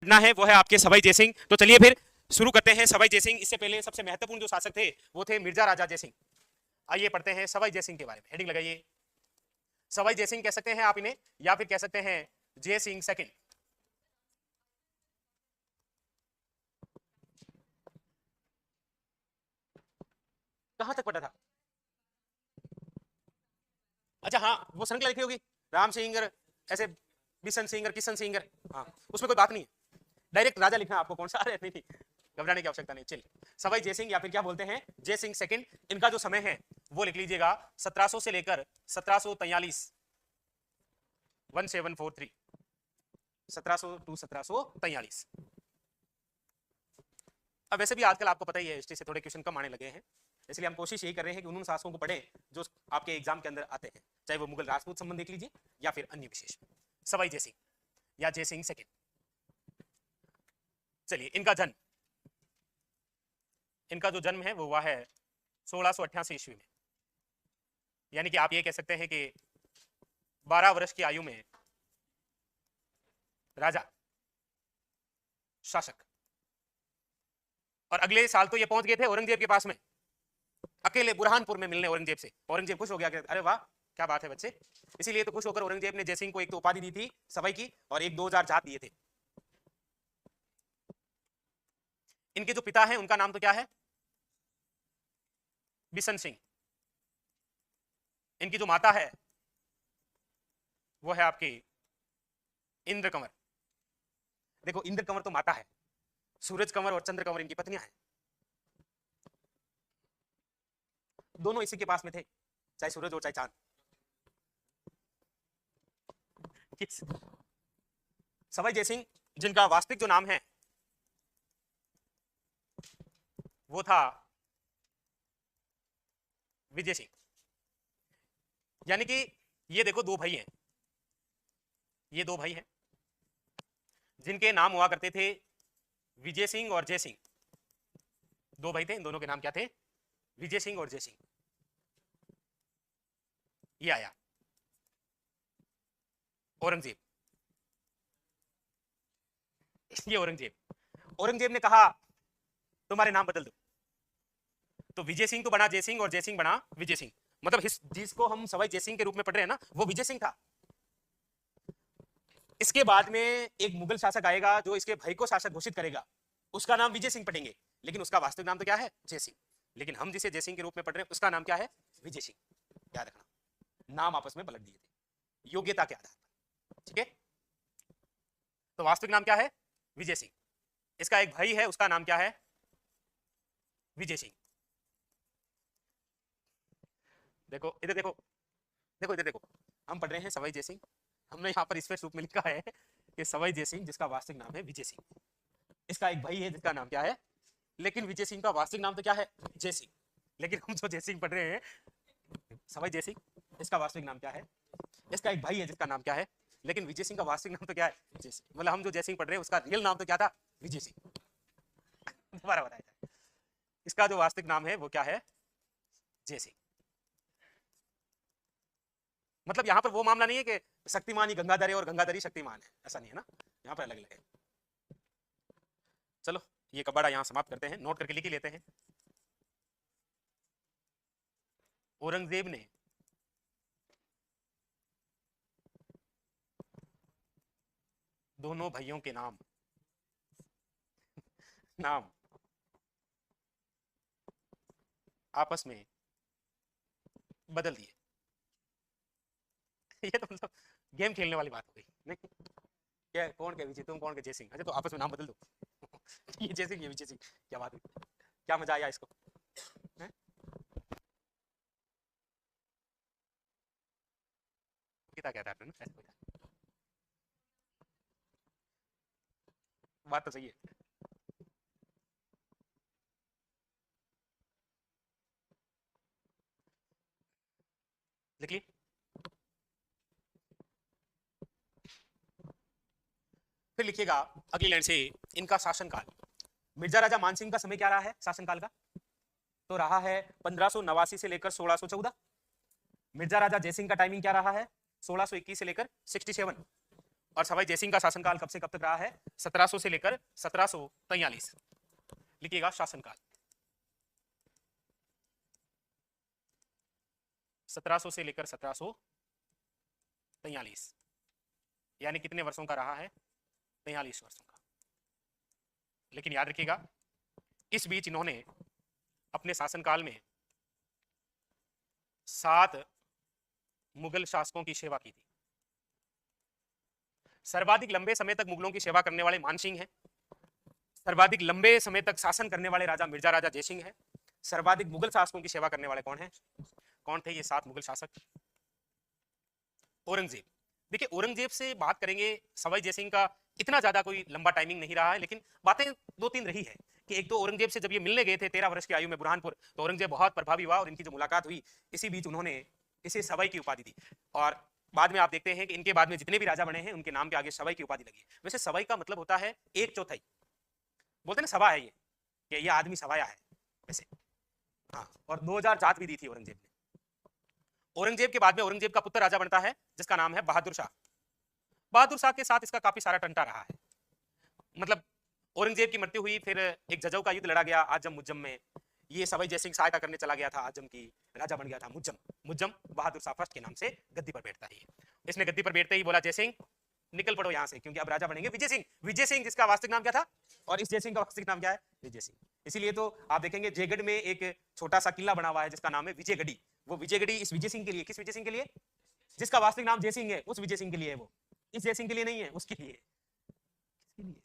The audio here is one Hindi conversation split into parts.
पढ़ना है वो है आपके सवाई जयसिंह। तो चलिए फिर शुरू करते हैं सवाई जयसिंह। इससे पहले सबसे महत्वपूर्ण जो शासक थे वो थे मिर्जा राजा जयसिंह। आइए पढ़ते हैं सवाई जयसिंह के बारे में। हेडिंग लगाइए। सवाई जयसिंह कह सकते हैं आप इन्हें, या फिर कह सकते हैं जय सिंह सेकंड। कहां तक पढ़ा था? अच्छा हाँ, वो श्रृंखला लिखी होगी, राम सिंह ऐसे बिशन सिंह किशन सिंह। हाँ, उसमें कोई बात नहीं है, डायरेक्ट राजा लिखना आपको कौन सा। अरे नहीं नहीं, घबराने की आवश्यकता नहीं। चलिए सवाई जयसिंह या फिर क्या बोलते हैं जय सिंह सेकंड। इनका जो समय है वो लिख लीजिएगा 1700 से लेकर 1743, 1743, 1700 टू 1743। अब वैसे भी आजकल आपको पता ही है हिस्ट्री से थोड़े क्वेश्चन कम आने लगे हैं, इसलिए हम कोशिश यही कर रहे हैं कि उन शासकों को पढ़े जो आपके एग्जाम के अंदर आते हैं, चाहे वो मुगल राजपूत संबंध देख लीजिए या फिर अन्य विशेष। सवाई जयसिंह या जयसिंह सेकंड। चलिए इनका जो जन्म है वो हुआ है 1688 ईस्वी में, यानी कि आप ये कह सकते हैं कि 12 वर्ष की आयु में राजा शासक। और अगले साल तो ये पहुंच गए थे औरंगजेब के पास में, अकेले बुरहानपुर में मिलने औरंगजेब से। औरंगजेब खुश हो गया कि अरे वाह क्या बात है बच्चे। इसीलिए तो खुश होकर औरंगजेब ने जयसिंह को एक तो उपाधि दी थी सवाई की, और एक 2000 जात दिए थे। इनके जो पिता हैं उनका नाम तो क्या है? बिशन सिंह। इनकी जो माता है वो है आपकी इंद्र कंवर। देखो इंद्र कंवर तो माता है, सूरज कंवर और चंद्र कंवर इनकी पत्नियां हैं। दोनों इसी के पास में थे, चाहे सूरज और चाहे चांद। सवाई जयसिंह जिनका वास्तविक जो नाम है वो था विजय सिंह। यानी कि ये देखो दो भाई हैं, ये दो भाई हैं जिनके नाम हुआ करते थे विजय सिंह और जय सिंह। दो भाई थे, इन दोनों के नाम क्या थे? विजय सिंह और जय सिंह। ये आया औरंगजेब, ये औरंगजेब ने कहा तुम्हारे नाम बदल दो। तो विजय सिंह तो बना जय सिंह और जय सिंह बना विजय सिंह। मतलब जिसको हम सवाई जय सिंह के रूप में पढ़ रहे हैं ना, वो विजय सिंह था। इसके बाद में एक मुगल शासक आएगा जो इसके भाई को शासक घोषित करेगा, उसका नाम विजय सिंह पढ़ेंगे, लेकिन उसका वास्तविक नाम तो क्या है? जय सिंह। लेकिन हम जिसे जय सिंह के रूप में पढ़ रहे हैं उसका नाम क्या है? विजय सिंह। याद रखना, नाम आपस में पलट दिए थे योग्यता के आधार पर। ठीक है, तो वास्तविक नाम क्या है? विजय सिंह। इसका एक भाई है, उसका नाम क्या है? विजय सिंह। देखो इधर देखो, देखो इधर देखो, हम पढ़ रहे हैं सवाई जय सिंह। हमने यहाँ पर स्पष्ट रूप में लिखा है कि सवाई जय सिंह जिसका वास्तविक नाम है विजय सिंह। इसका एक भाई है जिसका नाम क्या है? लेकिन विजय सिंह का वास्तविक नाम तो क्या है? जय सिंह। लेकिन हम जो जय सिंह पढ़ रहे हैं सवाई जय सिंह, इसका वास्तविक नाम क्या है? इसका एक भाई है जिसका नाम क्या है? लेकिन विजय सिंह का वास्तविक नाम तो क्या है? जय सिंह। मतलब हम जो जय सिंह पढ़ रहे हैं उसका रियल नाम तो क्या था? विजय सिंह। दोबारा बताया जाए, इसका जो वास्तविक नाम है वो क्या है? जय सिंह। मतलब यहाँ पर वो मामला नहीं है कि शक्तिमान ही गंगाधर है और गंगाधर ही शक्तिमान है, ऐसा नहीं है ना, यहाँ पर अलग अलग है। चलो ये कबाड़ा यहाँ समाप्त करते हैं, नोट करके लिख ही लेते हैं। औरंगजेब ने दोनों भाइयों के नाम आपस में बदल दिए। ये तो मतलब गेम खेलने वाली बात हो गई नहीं? क्या कौन के विजय, तुम कौन के जय सिंह? अच्छा तो आपस में नाम बदल दो। ये जय सिंह ये विजय सिंह, क्या बात हुई? क्या मजा आया इसको? है? क्या कहता है ना, ऐसा बात तो सही है। लिख लिए? फिर लिखिएगा अगली लाइन से इनका शासनकाल। मिर्जा राजा मानसिंह का समय क्या रहा है शासनकाल का? तो रहा है 1589 से लेकर 1614। मिर्जा राजा जयसिंह का टाइमिंग क्या रहा है? 1621 से लेकर 67। और सवाई जयसिंह का शासनकाल कब से कब तक रहा है? 1700 से लेकर 1743। लिखिएगा शासनकाल 1700 से लेकर 1743, यानी कितने वर्षों का रहा है? 43 वर्षों का। लेकिन याद रखिएगा इस बीच इन्होंने अपने शासनकाल में 7 मुगल शासकों की सेवा की थी। सर्वाधिक लंबे समय तक मुगलों की सेवा करने वाले मानसिंह हैं। सर्वाधिक लंबे समय तक शासन करने वाले राजा मिर्जा राजा जयसिंह है। सर्वाधिक मुगल शासकों की सेवा करने वाले कौन है? कौन थे ये 7 मुगल शासक? औरंगजेब। देखिए औरंगजेब से बात करेंगे, सवाई जयसिंह का इतना ज्यादा कोई लंबा टाइमिंग नहीं रहा है, लेकिन बातें 2-3 रही है कि एक तो औरंगजेब से जब ये मिलने गए थे 13 वर्ष की आयु में बुरहानपुर, तो औरंगजेब बहुत प्रभावी हुआ और इनकी जो मुलाकात हुई इसी बीच उन्होंने इसे सवाई की उपाधि दी। और बाद में आप देखते हैं कि इनके बाद में जितने भी राजा बने हैं उनके नाम के आगे सवाई की उपाधि लगी। वैसे सवाई का मतलब होता है 1/4, बोलते हैं ना सभा है ये, कि ये आदमी सवाया है वैसे। हाँ, और 2000 जात भी दी थी औरंगजेब ने। औरंगजेब के बाद में औरंगजेब का पुत्र राजा बनता है जिसका नाम है बहादुर शाह। बहादुर शाह के साथ इसका काफी सारा टंटा रहा है। मतलब औरंगजेब की मृत्यु हुई, फिर एक जजों का युद्ध लड़ा गया आजम मुज्जम में। ये सवाई जयसिंह सहायता करने चला गया था आजम की, राजा बन गया था मुज्जम। मुज्जम बहादुर शाह फर्स्ट के नाम से गद्दी पर बैठता है। इसने गद्दी पर बैठते ही बोला जयसिंह निकल पड़ो यहाँ से, क्योंकि अब राजा बनेंगे विजय सिंह। विजय सिंह जिसका वास्तविक नाम क्या था, और इस जयसिंह का वास्तविक नाम क्या है? विजय सिंह। इसीलिए तो आप देखेंगे जयगढ़ में एक छोटा सा किला बना हुआ है जिसका नाम है विजयगढ़ी। वो विजयगढ़ी इस विजय सिंह के लिए, किस विजय सिंह के लिए? जिसका वास्तविक नाम जयसिंह है, उस विजय सिंह के लिए है वो, इस जयसिंह के लिए नहीं है, उसके लिए। किसके लिए?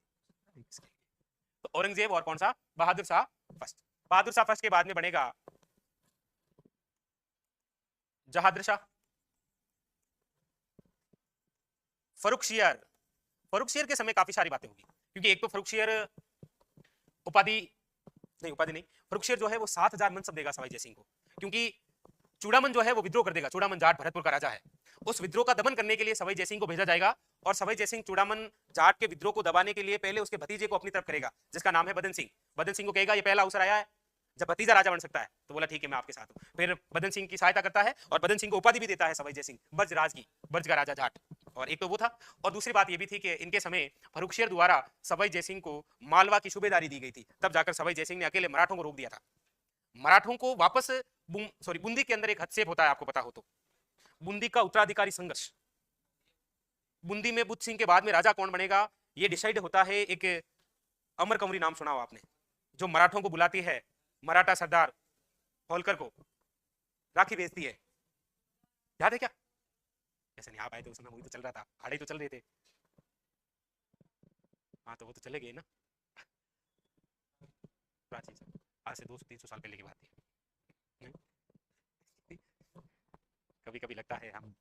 किसके लिए? तो औरंगजेब और कौन सा? बहादुर शाह फर्स्ट। बहादुर शाह फर्स्ट के बाद में बनेगा जहादर शाह, फरुखशियर। फरुखशियर के समय काफी सारी बातें होगी, क्योंकि एक तो फरुखशियर उपाधि नहीं, उपाधि नहीं, फरुखशियर जो है वो 7000 मनसब देगा सवाई जयसिंह को, क्योंकि चूड़ामन जो है वो विद्रोह कर देगा। चूड़ामन जाट भरतपुर का राजा है, उस विद्रोह का दमन करने के लिए सवाई जयसिंह को भेजा जाएगा। और सवाई जयसिंह चूड़ामन जाट के विद्रोह को दबाने के लिए पहले उसके भतीजे को अपनी तरफ करेगा जिसका नाम है बदन सिंह। बदन सिंह को कहेगा ये पहला अवसर आया है जब भतीजा राजा बन सकता है, तो बोला ठीक है मैं आपके साथ हूं। फिर बदन सिंह की सहायता करता है और बदन सिंह को उपाधि भी देता है सवाई जयसिंह, ब्रजराज की, ब्रज का राजा जाट। और एक तो वो था, और दूसरी बात ये भी थी कि इनके समय फरुखशियर द्वारा सवाई जयसिंह को मालवा की सूबेदारी दी गई थी, तब जाकर सवाई जयसिंह ने अकेले मराठों को रोक दिया था। मराठों को वापस बूंदी के अंदर एक हस्तक्षेप होता है, आपको पता हो तो, बूंदी का उत्तराधिकारी संघर्ष। बूंदी में बुद्ध सिंह के बाद में राजा कौन बनेगा ये डिसाइड होता है एक अमर कंवरी, नाम सुना हो आपने, जो मराठों को बुलाती है, मराठा सरदार होलकर को राखी भेजती है, याद है क्या? जैसे नहीं आप आए थे उस समय, वही तो चल रहा था, अखाड़े तो चल रहे थे। हाँ तो वो तो चले गए ना, प्राचीन आज से 200-300 साल पहले की बात है। कभी कभी लगता है हम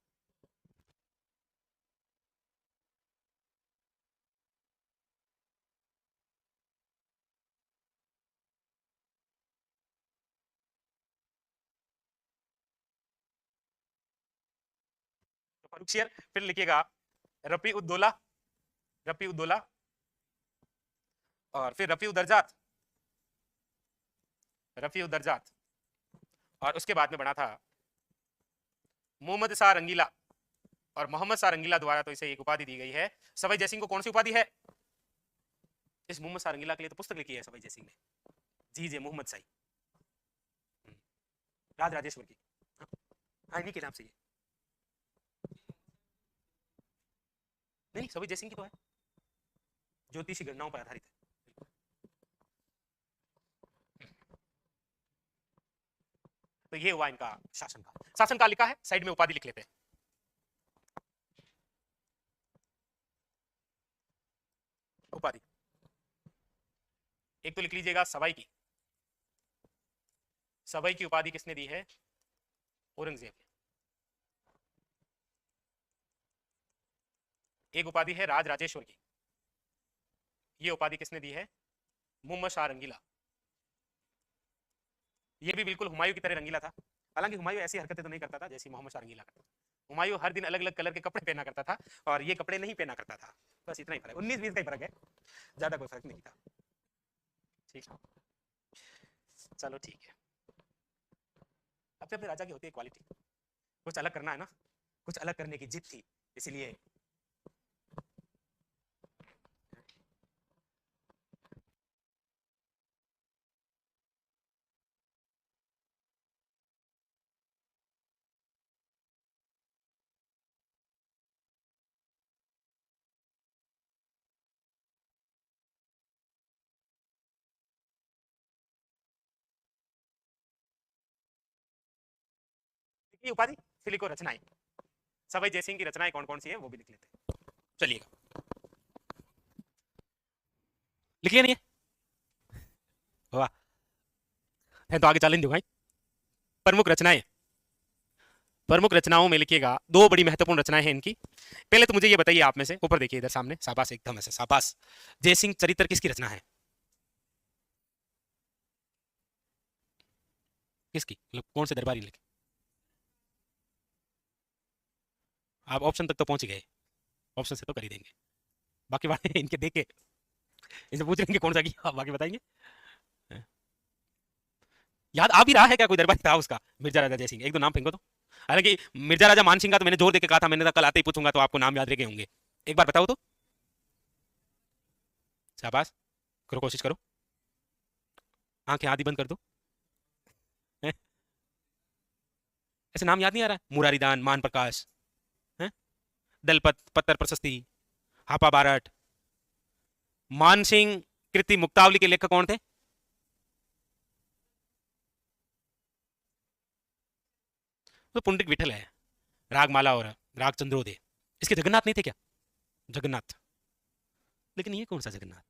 तो फरुखशियर, फिर लिखिएगा रफी उद्दौला, रफी उद्दौला, और फिर रफी उदरजात, रफी उदरजात। और उसके बाद में बना था मोहम्मद शाह रंगीला, और मोहम्मद शाह रंगीला द्वारा तो इसे एक उपाधि दी गई है। सवाई जयसिंह को कौन सी उपाधि है? इस मोहम्मद शाह रंगीला के लिए तो पुस्तक लिखी है सवाई जयसिंह ने, जी जे मोहम्मद शाही, राज राजेश्वर की, हाँ इन्हीं के नाम से ये। नहीं सवाई जयसिंह की तो है, ज्योतिषी गणनाओं पर आधारित है। तो ये हुआ इनका शासनकाल। शासनकाल लिखा है, साइड में उपाधि लिख लेते हैं। उपाधि एक तो लिख लीजिएगा सवाई की, सवाई की उपाधि किसने दी है? औरंगजेब ने। एक उपाधि है राज राजेश्वर की, ये उपाधि किसने दी है? मोहम्मद शाह रंगीला। ये भी बिल्कुल हुमायूं की तरह रंगीला था, हालांकि हुमायूं ऐसी हरकतें तो नहीं करता था जैसी मोहम्मद शाह रंगीला करता था। हुमायूं हर दिन अलग अलग कलर के कपड़े पहना करता था और ये कपड़े नहीं पहना करता था, बस इतना ही फर्क, 19-20 का ही फर्क है, ज्यादा कोई फर्क नहीं था। ठीक है, चलो ठीक है। अपने अपने राजा की होती है क्वालिटी, कुछ अलग करना है ना, कुछ अलग करने की जिद थी, इसीलिए की उपाधि, फिर लिखो रचनाएं। सवाई जयसिंह की रचनाएं कौन कौन सी है वो भी लिख लेते हैं। चलिएगा, लिख लिया नहीं है? वाह, है तो आगे चैलेंज दूंगा। प्रमुख रचनाएं, प्रमुख रचनाओं में लिखिएगा, दो बड़ी महत्वपूर्ण रचनाएं हैं इनकी। पहले तो मुझे ये बताइए, आप में से ऊपर देखिए इधर सामने, शाबाश, एकदम ऐसे शाबाश। जयसिंह चरित्र किसकी रचना है? किसकी, मतलब कौन से दरबारी लिखे? आप ऑप्शन तक तो पहुंच गए, ऑप्शन से तो कर ही देंगे, बाकी बातें इनके देख के इनसे पूछ लेंगे कौन सा किया, बाकी बताएंगे। याद आ भी रहा है क्या कोई दरबारी था उसका? मिर्जा राजा जयसिंह, एक दो नाम फेंको तो। हालांकि मिर्जा राजा मान सिंह का तो मैंने जोर देके कहा था, मैंने कल आते ही पूछूंगा तो आपको नाम याद रह गए होंगे। एक बार बताओ तो, शाबाश, करो, कोशिश करो, आंखें आधी बंद कर दो। हैं? ऐसे नाम याद नहीं आ रहा? मुरारीदान, मान प्रकाश, हैं? दलपत पत्तर प्रशस्ति, हापा बारट। मान सिंह कृति मुक्तावली के लेखक कौन थे? तो पुंडरिक विठल है, रागमाला और राग चंद्रोदय। इसके जगन्नाथ नहीं थे क्या? जगन्नाथ, लेकिन ये कौन सा जगन्नाथ?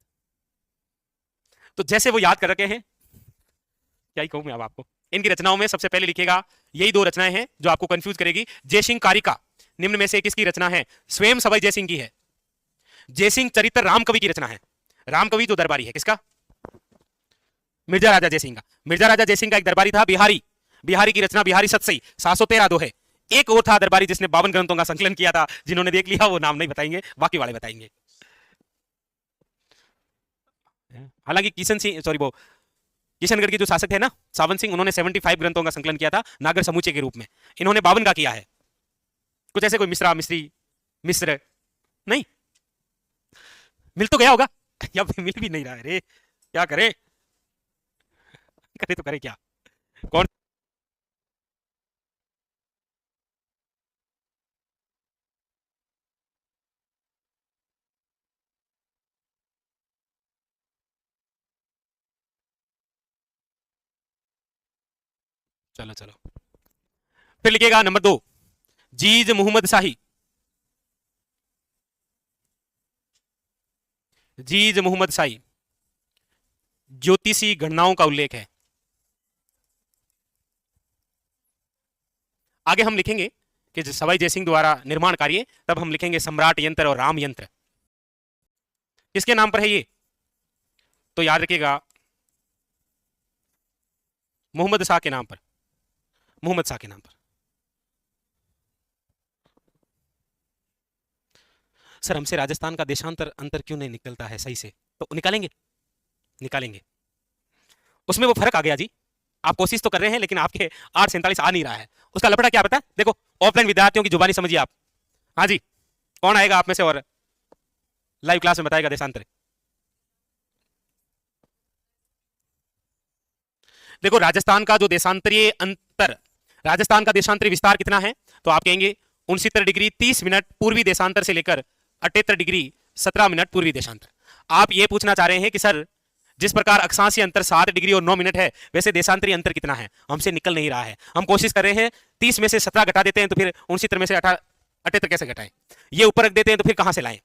तो जैसे वो याद कर रखे हैं, क्या ही कहूं मैं अब आपको। इनकी रचनाओं में सबसे पहले लिखेगा, यही दो रचनाएं हैं जो आपको कंफ्यूज करेगी। जयसिंह कारिका निम्न में से किसकी रचना है? स्वयं सवाई जयसिंह की है। जयसिंह चरित्र राम कवि की रचना है। राम कवि जो दरबारी है, किसका? मिर्जा राजा जयसिंह का। मिर्जा राजा जयसिंह का एक दरबारी था बिहारी, बिहारी की रचना बिहारी सतसई 713 दो है। एक और था दरबारी जिसने 52 ग्रंथों का संकलन किया था, जिन्होंने देख लिया वो नाम नहीं बताएंगे, बाकी वाले बताएंगे। हालांकि किशन सिंह, सॉरी, वो किशनगढ़ के जो शासक है ना, सावन सिंह, उन्होंने 75 ग्रंथों का संकलन किया था नागर समूचे के रूप में। इन्होंने 52 का किया है। कुछ ऐसे कोई मिश्रा, मिश्री, मिश्र नहीं मिल तो गया होगा या मिल भी नहीं रहा है रे, क्या करे, करे तो करे क्या? कौन? चलो चलो, फिर लिखिएगा नंबर 2, जीज मोहम्मद शाही। जीज मोहम्मद शाही ज्योतिषी गणनाओं का उल्लेख है। आगे हम लिखेंगे कि सवाई जयसिंह द्वारा निर्माण कार्य, तब हम लिखेंगे सम्राट यंत्र और राम यंत्र। किसके नाम पर है ये? तो याद रखिएगा, मोहम्मद शाह के नाम पर, मोहम्मद शाह के नाम पर। सर हमसे राजस्थान का देशांतर अंतर क्यों नहीं निकलता है सही से? तो निकालेंगे, निकालेंगे, उसमें वो फर्क आ गया जी। आप कोशिश तो कर रहे हैं लेकिन आपके 847 आ नहीं रहा है। उसका लफड़ा क्या पता है? देखो, ऑफलाइन विद्यार्थियों की जुबानी समझिए आप। हाँ जी, कौन आएगा आप में से और लाइव क्लास में बताएगा देशांतर? देखो, राजस्थान का जो देशांतरीय अंतर, राजस्थान का देशांतरीय विस्तार कितना है? तो आप कहेंगे 69 डिग्री 30 मिनट पूर्वी देशांतर से लेकर 78 डिग्री 17 मिनट पूर्वी देशांतर। आप ये पूछना चाह रहे हैं कि सर जिस प्रकार अक्षांशीय अंतर 7 डिग्री और 9 मिनट है, वैसे देशांतरीय अंतर कितना है? हमसे निकल नहीं रहा है। हम कोशिश कर रहे हैं, 30 में से 17 घटा देते हैं तो फिर 69 में से 78 कैसे घटाएं? ये ऊपर रख देते हैं तो फिर कहां से लाएं?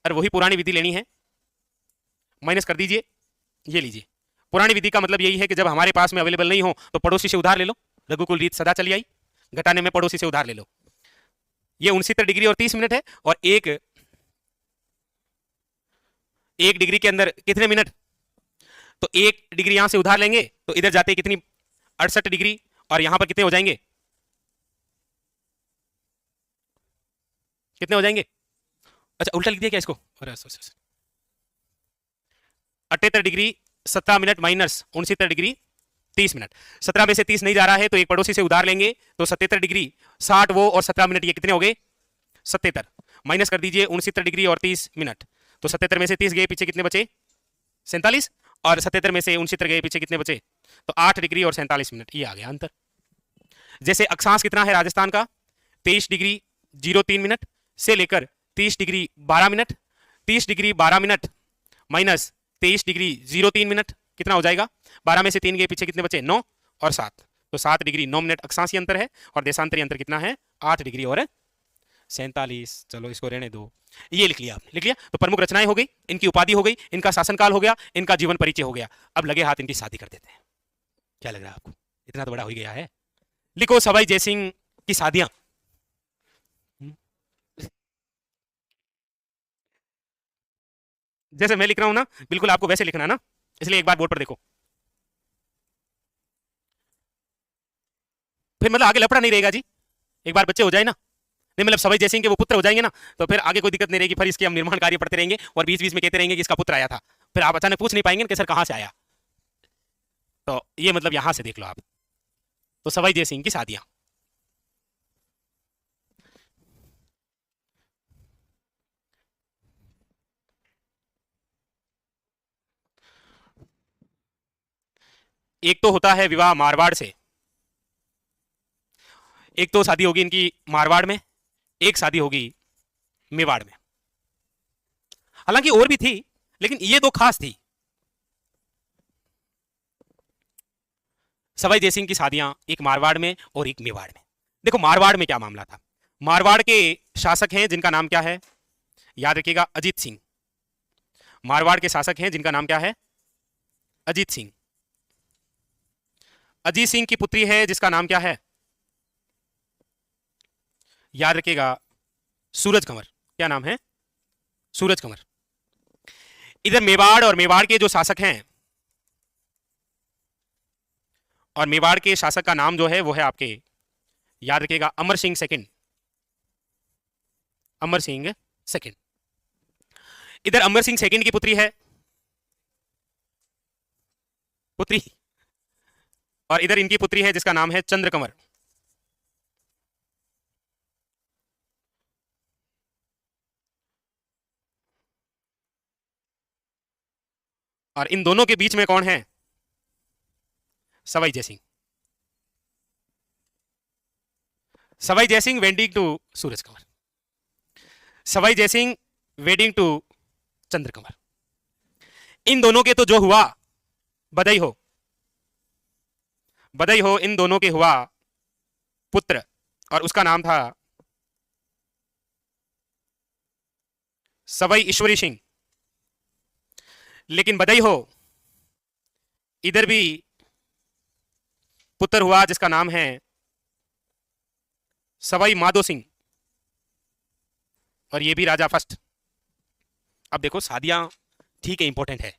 अरे वही पुरानी विधि लेनी है, माइनस कर दीजिए, ये लीजिए। पुरानी विधि का मतलब यही है कि जब हमारे पास में अवेलेबल नहीं हो तो पड़ोसी से उधार ले लो। रघुकुल रीत सदा चली आई, घटाने में पड़ोसी से उधार ले लो। ये 69 डिग्री और 30 मिनट है, और एक डिग्री के अंदर कितने मिनट? तो 1 डिग्री यहां से उधार लेंगे तो इधर जाते कितनी? 68 डिग्री, और यहां पर कितने हो जाएंगे? कितने हो जाएंगे? अच्छा, उल्टा लिख दिया क्या इसको? अरे 78 degree 17 minute minus 69 degree 30 minute. 17 में से 30 नहीं जा रहा है तो एक पड़ोसी से उधार लेंगे तो 77 डिग्री, 60 वो और 17 मिनट, ये कितने हो गए? 77। माइनस कर दीजिए 69 डिग्री और 30 मिनट, तो 77 में से 30 गए, पीछे कितने बचे? 47। और 77 में से 69 गए, पीछे कितने बचे? तो 8 डिग्री और 47 मिनट, ये आ गया अंतर। जैसे अक्षांश कितना है राजस्थान का? 23 डिग्री 03 मिनट से लेकर 30 degree 12 minute. 30 degree 12 minute minus 23 degree 03 minute कितना हो जाएगा? 12 में से 3 गए, पीछे कितने बचे? 9 और 7, तो 7 डिग्री 9 मिनट अक्षांशीय अंतर है, और देशांतरी अंतर कितना है 8 डिग्री और 47। चलो इसको रहने दो, ये लिख लिया आपने, लिख लिया। तो प्रमुख रचनाएं हो गई, इनकी उपाधि हो गई, इनका शासनकाल हो गया, इनका जीवन परिचय हो गया। अब लगे हाथ इनकी शादी कर देते हैं। क्या लग रहा है आपको, इतना तो बड़ा हो ही गया है। लिखो सवाई जयसिंह की शादियां। जैसे मैं लिख रहा हूं ना, बिल्कुल आपको वैसे लिखना ना, इसलिए एक बार बोर्ड पर देखो। फिर मतलब आगे लफड़ा नहीं रहेगा जी, एक बार बच्चे हो जाए ना, नहीं मतलब सवाई जयसिंह के वो पुत्र हो जाएंगे ना, तो फिर आगे कोई दिक्कत नहीं रहेगी। फिर इसके हम निर्माण कार्य पढ़ते रहेंगे और बीच बीच में कहते रहेंगे कि इसका पुत्र आया था, फिर आप अचानक पूछ नहीं पाएंगे कि सर कहां से आया। तो ये मतलब यहां से देख लो आप। तो सवाई जयसिंह की शादियां। एक तो होता है विवाह मारवाड़ से, एक तो शादी होगी इनकी मारवाड़ में, एक शादी होगी मेवाड़ में। हालांकि और भी थी, लेकिन ये दो खास थी। सवाई जयसिंह की शादियां एक मारवाड़ में और एक मेवाड़ में। देखो मारवाड़ में क्या मामला था। मारवाड़ के शासक हैं जिनका नाम क्या है, याद रखिएगा, अजीत सिंह। मारवाड़ के शासक हैं जिनका नाम क्या है, अजीत सिंह। अजीत सिंह की पुत्री है जिसका नाम क्या है, याद रखिएगा, सूरज कंवर। क्या नाम है, सूरज कंवर। इधर मेवाड़, और मेवाड़ के जो शासक हैं, और मेवाड़ के शासक का नाम जो है वो है आपके, याद रखिएगा, अमर सिंह सेकंड। अमर सिंह सेकंड। इधर अमर सिंह सेकंड की पुत्री है, पुत्री, और इधर इनकी पुत्री है जिसका नाम है चंद्र कंवर। और इन दोनों के बीच में कौन है, Sawai Jaisingh. Sawai Jaisingh wedding to Suraj Kanwar, Sawai Jaisingh wedding to Chandra Kanwar. इन दोनों के तो जो हुआ, बधाई हो, बधाई हो, इन दोनों के हुआ पुत्र, और उसका नाम था सवाई ईश्वरी सिंह। लेकिन बधाई हो, इधर भी पुत्र हुआ जिसका नाम है सवाई माधो सिंह, और ये भी राजा फर्स्ट। अब देखो शादियां ठीक है, इंपॉर्टेंट है,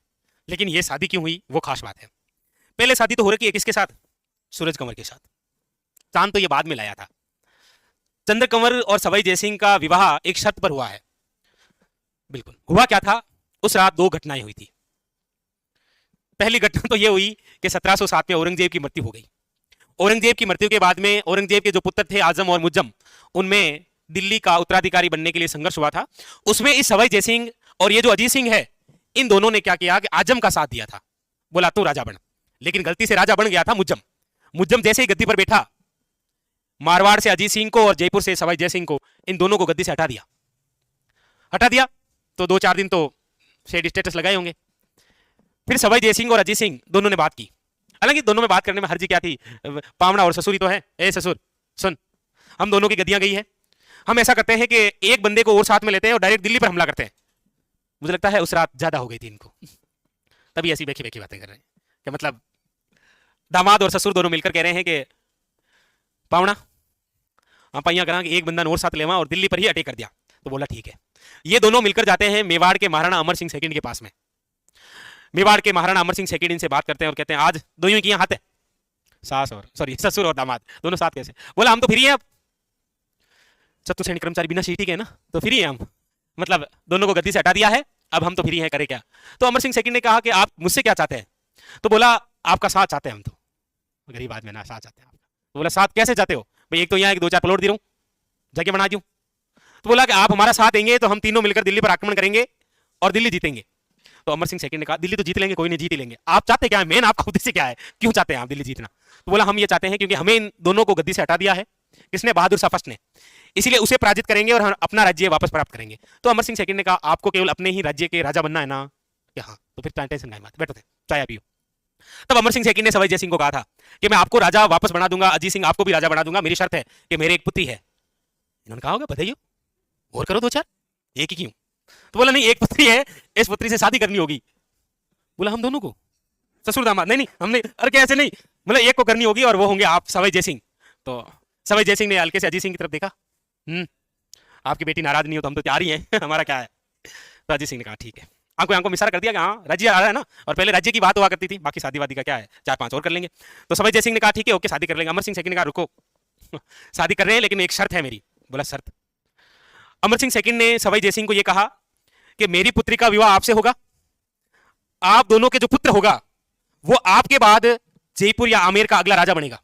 लेकिन ये शादी क्यों हुई वो खास बात है। पहले शादी तो हो रखी है किसके साथ, सूरज कंवर के साथ। चांद तो ये बाद में लाया था। चंद्र कंवर और सवाई जयसिंह का विवाह एक शर्त पर हुआ है। बिल्कुल हुआ क्या था, उस रात दो घटनाएं हुई थी। पहली घटना तो ये हुई कि 1707 में औरंगजेब की मृत्यु हो गई। औरंगजेब की मृत्यु के बाद में औरंगजेब के जो पुत्र थे आजम और मुज्जम, उनमें दिल्ली का उत्तराधिकारी बनने के लिए संघर्ष हुआ था। उसमें इस सवाई जयसिंह और ये जो अजीत सिंह है, इन दोनों ने क्या किया कि आजम का साथ दिया था, बोला तू राजा बन। लेकिन गलती से राजा बन गया था मुज्जम। मुज्जम जैसे ही गद्दी पर बैठा, मारवाड़ से अजीत सिंह को और जयपुर से सवाई जयसिंह को, इन दोनों को गद्दी से हटा दिया। हटा दिया तो 2-4 दिन तो शेड स्टेटस लगाए होंगे। फिर सवाई जयसिंह और अजीत सिंह दोनों ने बात की। हालांकि दोनों में बात करने में हर्ज क्या थी, पावना और ससुर ही तो है। ए ससुर सुन, हम दोनों की गद्दियां गई है, हम ऐसा करते हैं कि एक बंदे को और साथ में लेते हैं और डायरेक्ट दिल्ली पर हमला करते हैं। मुझे लगता है उस रात ज्यादा हो गई थी इनको, तभी ऐसी बेखी बेखी बातें कर रहे हैं कि मतलब दामाद और ससुर दोनों मिलकर कह रहे हैं कि पावना हम पहिया करा कि एक बंदा और साथ लेवा और दिल्ली पर ही अटैक कर दिया। तो बोला ठीक है। ये दोनों मिलकर जाते हैं मेवाड़ के महाराणा अमर सिंह सेकंड के पास में। मेवाड़ के महाराणा अमर सिंह सेकंड इनसे बात करते हैं और कहते हैं आज दोनों की यहाँ हाथ है, सास और सॉरी ससुर और दामाद दोनों साथ कैसे। बोला हम तो फ्री हैं अब, चतुर्श्रेणी कर्मचारी बिना सीटी के है ना, तो फ्री है हम, मतलब दोनों को गद्दी से हटा दिया है, अब हम तो फ्री हैं, करे क्या। तो अमर सिंह सेकंड ने कहा कि आप मुझसे क्या चाहते हैं। तो बोला आपका साथ चाहते हैं हम, तो गरीब आदमी ना, साथ चाहते हैं आपका। तो बोला साथ कैसे चाहते हो भाई, एक तो यहाँ एक 2-4 प्लॉट दे रहा हूँ, जगह बना दूं। तो बोला कि आप हमारा साथ देंगे तो हम तीनों मिलकर दिल्ली पर आक्रमण करेंगे और दिल्ली जीतेंगे। तो अमर सिंह सेकंड ने कहा दिल्ली तो जीत लेंगे, कोई नहीं जीत ही लेंगे, आप चाहते क्या है, मेन आपका उद्देश्य क्या है, क्यों चाहते हैं आप दिल्ली जीतना। तो बोला हम ये चाहते हैं क्योंकि हमें इन दोनों को गद्दी से हटा दिया है किसने, बहादुर शाह फर्स्ट ने, इसलिए उसे पराजित करेंगे और हम अपना राज्य वापस प्राप्त करेंगे। तो अमर सिंह सेकंड ने कहा आपको केवल अपने ही राज्य के राजा बनना है ना, कि हाँ। तो फिर टेंशन नहीं, मत बैठो थे, चाय पियो, तब अमर सिंह सेकंड ने सवाई जयसिंह को कहा था कि मैं आपको राजा वापस बना दूंगा, अजीत सिंह आपको भी राजा बना दूंगा, मेरी शर्त है कि मेरे एक पुत्री है। इन्होंने कहा होगा बताइए और करो दो चार, एक ही क्यों? तो बोला नहीं, एक पुत्री है, इस पुत्री से शादी करनी होगी। बोला हम दोनों को? ससुर दामाद? नहीं नहीं हमने, अरे क्या ऐसे नहीं, मतलब एक को करनी होगी और वो होंगे आप सवाई जयसिंह। तो सवाई जयसिंह ने हल्के से अजीत सिंह की तरफ देखा, आपकी बेटी नाराज नहीं हो तो हम तो तैयार ही हैं हमारा क्या है। तो अजीत सिंह ने कहा ठीक है, आंखों आंखों में इशारा कर दिया कि हाँ राज्य आ रहा है ना, और पहले राज्य की बात हुआ करती थी, बाकी शादी वादी का क्या है, 4-5 और कर लेंगे। तो सवाई जयसिंह ने कहा ठीक है ओके शादी कर लेंगे। अमर सिंह सेकंड ने कहा रुको शादी कर रहे हैं लेकिन एक शर्त है मेरी। बोला शर्त? अमर सिंह सेकंड ने सवाई जयसिंह को यह कहा कि मेरी पुत्री का विवाह आपसे होगा, आप दोनों के जो पुत्र होगा वो आपके बाद जयपुर या आमेर का अगला राजा बनेगा।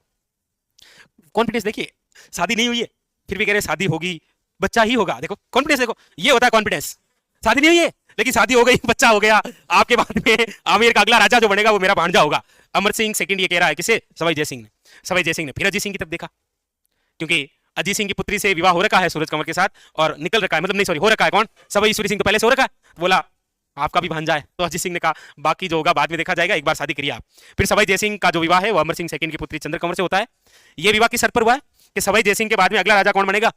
कॉन्फिडेंस देखिए, शादी नहीं हुई है फिर भी कह रहे शादी होगी, बच्चा ही होगा। देखो कॉन्फिडेंस, देखो ये होता है कॉन्फिडेंस। शादी नहीं हुई है लेकिन शादी हो गई, बच्चा हो गया, आपके बाद में आमेर का अगला राजा जो बनेगा वो मेरा भांजा होगा। अमर सिंह सेकंड ये कह रहा है, किसे? सवाई जयसिंह ने। सवाई जयसिंह ने फिर अजीत सिंह की तरफ देखा, क्योंकि अजीत सिंह की पुत्री से विवाह हो रखा है सूरज कंवर के साथ, और निकल रखा है, मतलब नहीं सॉरी हो रखा है, कौन? सवाई ईश्वरी सिंह तो पहले से हो रखा है। बोला आपका भी भांजा है। तो अजीत सिंह ने कहा बाकी जो होगा बाद में देखा जाएगा, एक बार शादी करिए आप। फिर सवाई जयसिंह का जो विवाह है वो अमर सिंह सेकंड की पुत्री चंद्र कंवर से होता है। ये विवाह किस शर्त पर हुआ है कि सवाई जयसिंह के बाद में अगला राजा कौन बनेगा?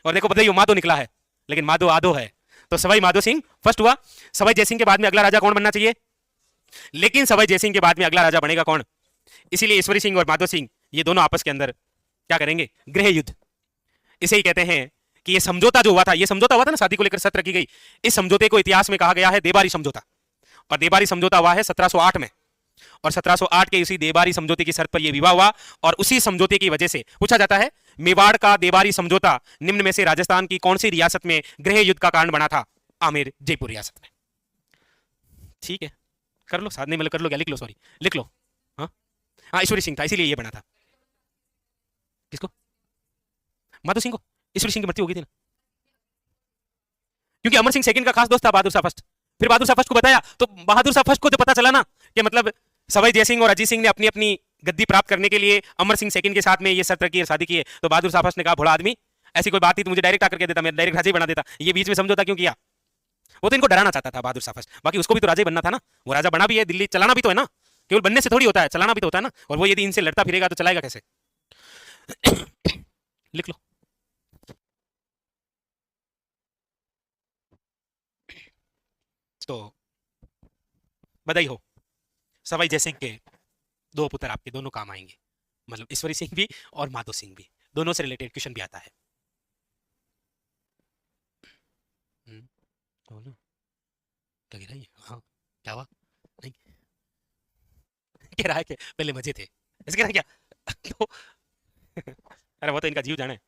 और देखो बताइए माधो निकला है, लेकिन माधो आधो है, तो सवाई माधो सिंह फर्स्ट हुआ। सवाई जयसिंह के बाद में अगला राजा कौन बनना चाहिए? लेकिन सवाई जयसिंह के बाद में अगला राजा बनेगा कौन? इसीलिए ईश्वरी सिंह और माधो सिंह ये दोनों आपस के अंदर क्या करेंगे? गृह युद्ध। इसे ही कहते हैं कि ये समझौता जो हुआ था, ये समझौता हुआ था ना, शादी को लेकर शर्त रखी गई, इस समझौते को इतिहास में कहा गया है देबारी समझौता। और देबारी समझौता हुआ है 1708 में, और 1708 के इसी देबारी समझौते की शर्त पर यह विवाह हुआ। और उसी समझौते की वजह से पूछा जाता है मेवाड़ का देबारी समझौता निम्न में से राजस्थान की कौन सी रियासत में गृह युद्ध का कारण बना था? आमेर जयपुर रियासत में। ठीक है कर लो, साथ नहीं मतलब कर लो क्या, लिख लो, सॉरी लिख लो। हाँ हाँ ईश्वरी सिंह था, इसीलिए ये बना था। किसको? माधो सिंह को? ईश्वरी सिंह की मृत्यु हो गई थी ना, क्योंकि अमर सिंह सेकंड का खास दोस्त था बहादुर शाह फर्स्ट। फिर बहादुर शाह फर्स्ट को बताया, तो बहादुर शाह फर्स्ट को जब पता चला ना कि मतलब सवाई जयसिंह और अजीत सिंह ने अपनी अपनी गद्दी प्राप्त करने के लिए अमर सिंह सेकंड के साथ में ये शर्त रखी है, शादी की है, तो बहादुर शाह फर्स्ट ने कहा भोला आदमी, ऐसी कोई बात थी तो मुझे डायरेक्ट आकर के देता, मैं डायरेक्ट राजा ही बना देता, ये बीच में समझौता क्यों किया? वो तो इनको डराना चाहता था बहादुर शाह फर्स्ट, बाकी उसको भी तो राजा ही बनना था ना, वो राजा बना भी है, दिल्ली चलाना भी तो है ना, केवल बनने से थोड़ी होता है, चलाना भी तो होता है ना, और वो यदि इनसे लड़ता फिरेगा तो चलाएगा कैसे? लिख लो। तो बधाई हो, सवाई जयसिंह के दो पुत्र आपके दोनों काम आएंगे, मतलब ईश्वरी सिंह भी और माधो सिंह भी, दोनों से रिलेटेड क्वेश्चन भी आता है। बोलो क्या कह रहा है? हाँ क्या हुआ? नहीं कह रहा है कि पहले मजे थे, ऐसे कह रहा है क्या? तो अरे वो तो इनका जीव जाने।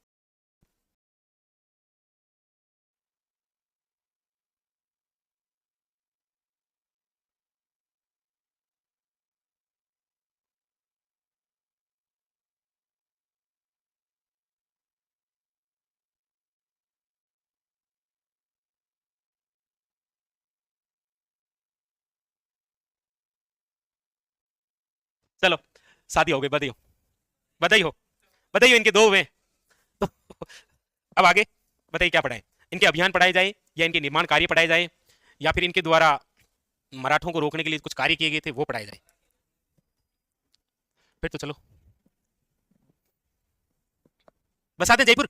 चलो शादी हो गई, बधाई हो, बधाई हो, बधाई हो, इनके दो हुए। तो अब आगे बताइए क्या पढ़ाए? इनके अभियान पढ़ाए जाए, या इनके निर्माण कार्य पढ़ाए जाए, या फिर इनके द्वारा मराठों को रोकने के लिए कुछ कार्य किए गए थे वो पढ़ाए जाए? फिर तो चलो बसा दे जयपुर,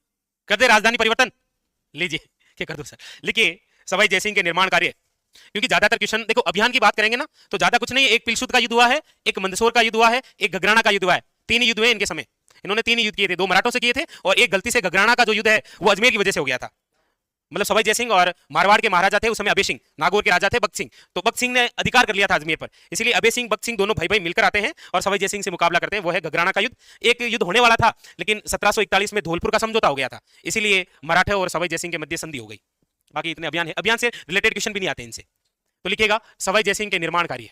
कर दे राजधानी परिवर्तन। लीजिए क्या कर दो सर, लिखिए सवाई जयसिंह के निर्माण कार्य। क्योंकि ज्यादातर क्वेश्चन देखो अभियान की बात करेंगे ना तो ज्यादा कुछ नहीं, एक पिलसुत का युद्ध हुआ है, एक मंदसौर का युद्ध हुआ है, एक घगराना का युद्ध हुआ है, तीन युद्ध हुए इनके समय। इन्होंने तीन युद्ध किए थे, दो मराठों से किए थे और एक गलती से घगराना का जो युद्ध है वो अजमेर की वजह से हो गया था। मतलब सवाई जयसिंह और मारवाड़ के महाराजा थे उस समय अभय सिंह, नागौर के राजा थे बख्त सिंह, तो बख्त सिंह ने अधिकार कर लिया था अजमेर पर, इसलिए अभय सिंह बख्त सिंह दोनों भाई भाई मिलकर आते हैं और सवाई जयसिंह से मुकाबला करते हैं, वो है घगराना का युद्ध। एक युद्ध होने वाला था लेकिन 1741 में धौलपुर का समझौता हो गया था, इसीलिए मराठे और सवाई जयसिंह के मध्य संधि हो गई। बाकी इतने अभियान है, अभियान से रिलेटेड क्वेश्चन भी नहीं आते इनसे। तो लिखिएगा सवाई जयसिंह के निर्माण कार्य।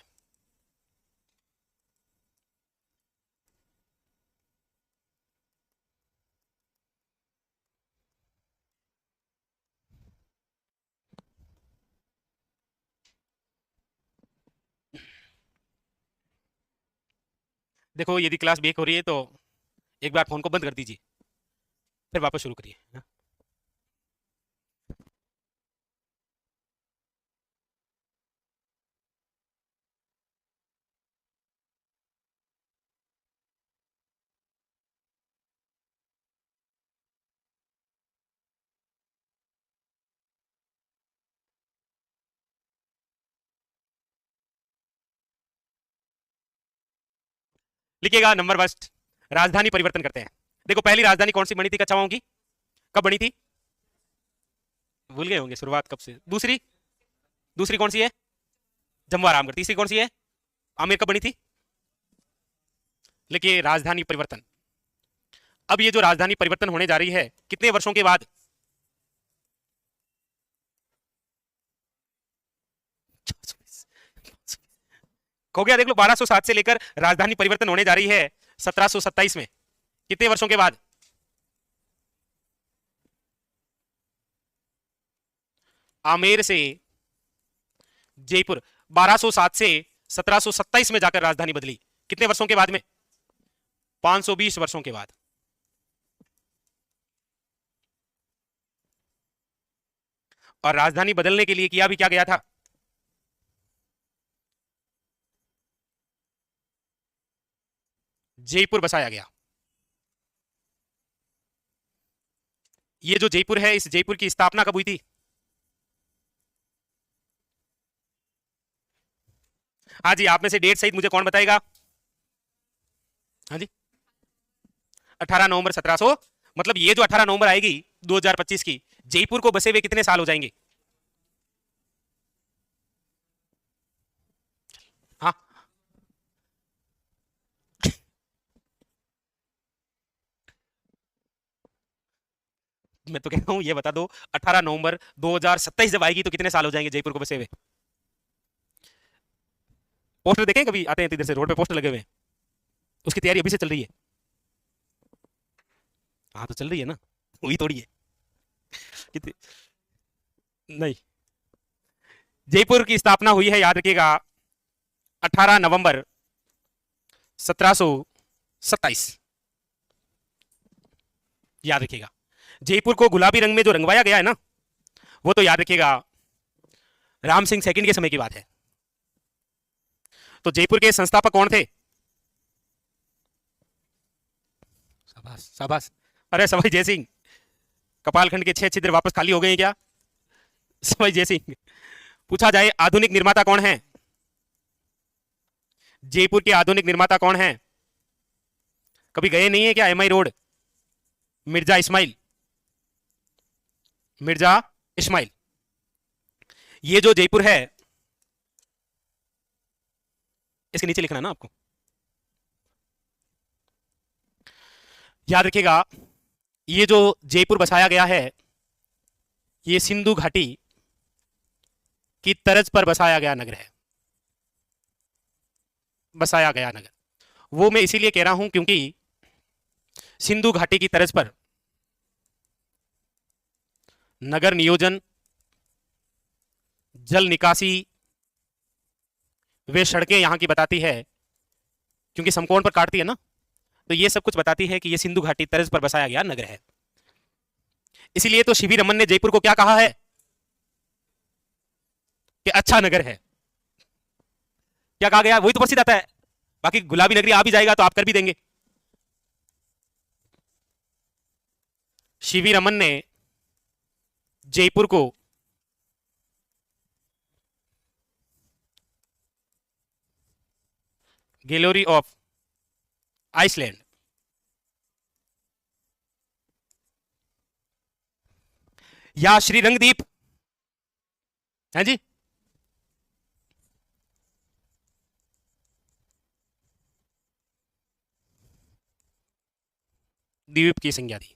देखो यदि क्लास ब्रेक हो रही है तो एक बार फोन को बंद कर दीजिए, फिर वापस शुरू करिए। लिखिएगा नंबर फर्स्ट, राजधानी परिवर्तन करते हैं। देखो पहली राजधानी कौन सी बनी थी कच्छावाओं की, कब बनी थी? भूल गए होंगे शुरुआत कब से। दूसरी, दूसरी कौन सी है? जम्मू आरामगढ़। तीसरी कौन सी है? आमेर कब बनी थी? लिखिए राजधानी परिवर्तन। अब ये जो राजधानी परिवर्तन होने जा रही है कितने वर्षों के बाद? हो गया, देख लो 1207 से लेकर राजधानी परिवर्तन होने जा रही है 1727 में, कितने वर्षों के बाद? आमेर से जयपुर 1207 से 1727 में जाकर राजधानी बदली, कितने वर्षों के बाद में? 520 वर्षों के बाद। और राजधानी बदलने के लिए किया भी क्या गया था? जयपुर बसाया गया। ये जो जयपुर है, इस जयपुर की स्थापना कब हुई थी? हाँ जी, आप में से डेट सहित मुझे कौन बताएगा? हाँ जी, 18 नवंबर 1700। मतलब ये जो 18 नवंबर आएगी 2025 की, जयपुर को बसे हुए कितने साल हो जाएंगे? हाँ, मैं तो कह रहा हूं ये बता दो, 18 नवंबर 2027 जब आएगी तो कितने साल हो जाएंगे जयपुर को बसे हुए? पोस्टर देखें कभी आते हैं तो इधर से रोड पे पोस्टर लगे हुए हैं, उसकी तैयारी अभी से चल रही है। हाँ तो चल रही है ना, वही थोड़ी है कितनी। नहीं, जयपुर की स्थापना हुई है, याद रखिएगा, 18 नवंबर 1727, याद रखिएगा। जयपुर को गुलाबी रंग में जो रंगवाया गया है ना, वो तो याद रखिएगा राम सिंह सेकंड के समय की बात है। तो जयपुर के संस्थापक कौन थे? शाबाश शाबाश। अरे सवाई जयसिंह। कपालखंड के 6 छिद्र वापस खाली हो गए हैं क्या? सवाई जयसिंह। पूछा जाए आधुनिक निर्माता कौन है? जयपुर के आधुनिक निर्माता कौन है? कभी गए नहीं है क्या एमआई रोड? मिर्जा इस्माइल, मिर्जा इस्माइल। ये जो जयपुर है, इसके नीचे लिखना ना आपको, याद रखिएगा, ये जो जयपुर बसाया गया है, ये सिंधु घाटी की तर्ज पर बसाया गया नगर है, बसाया गया नगर। वो मैं इसीलिए कह रहा हूं क्योंकि सिंधु घाटी की तर्ज पर नगर नियोजन, जल निकासी, वे सड़कें यहां की बताती है, क्योंकि समकोण पर काटती है ना, तो ये सब कुछ बताती है कि ये सिंधु घाटी तर्ज पर बसाया गया नगर है। इसीलिए तो सीवी रमन ने जयपुर को क्या कहा है कि अच्छा नगर है। क्या कहा गया? वही तो प्रसिद्ध आता है। बाकी गुलाबी नगरी आ भी जाएगा तो आप कर भी देंगे। सीवी रमन ने जयपुर को गैलोरी ऑफ आइसलैंड या श्री रंगदीप, है जी, द्वीप की संज्ञा दी।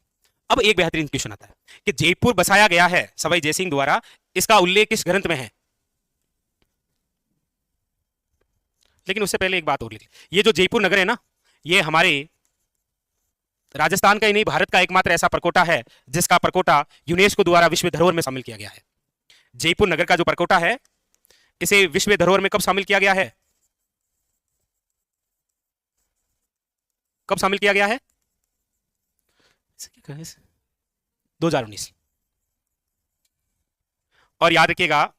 अब एक बेहतरीन क्वेश्चन आता है कि जयपुर बसाया गया है सवाई जयसिंह द्वारा, इसका उल्लेख किस ग्रंथ में है? लेकिन उससे पहले एक बात और लिख, ये जो जयपुर नगर है ना, ये हमारे राजस्थान का ही नहीं, भारत का एकमात्र ऐसा परकोटा है जिसका परकोटा यूनेस्को द्वारा विश्व धरोहर में शामिल किया गया है। जयपुर नगर का जो परकोटा है, इसे विश्व धरोहर में कब शामिल किया गया है? कब शामिल किया गया है? 2019। और याद रखिएगा,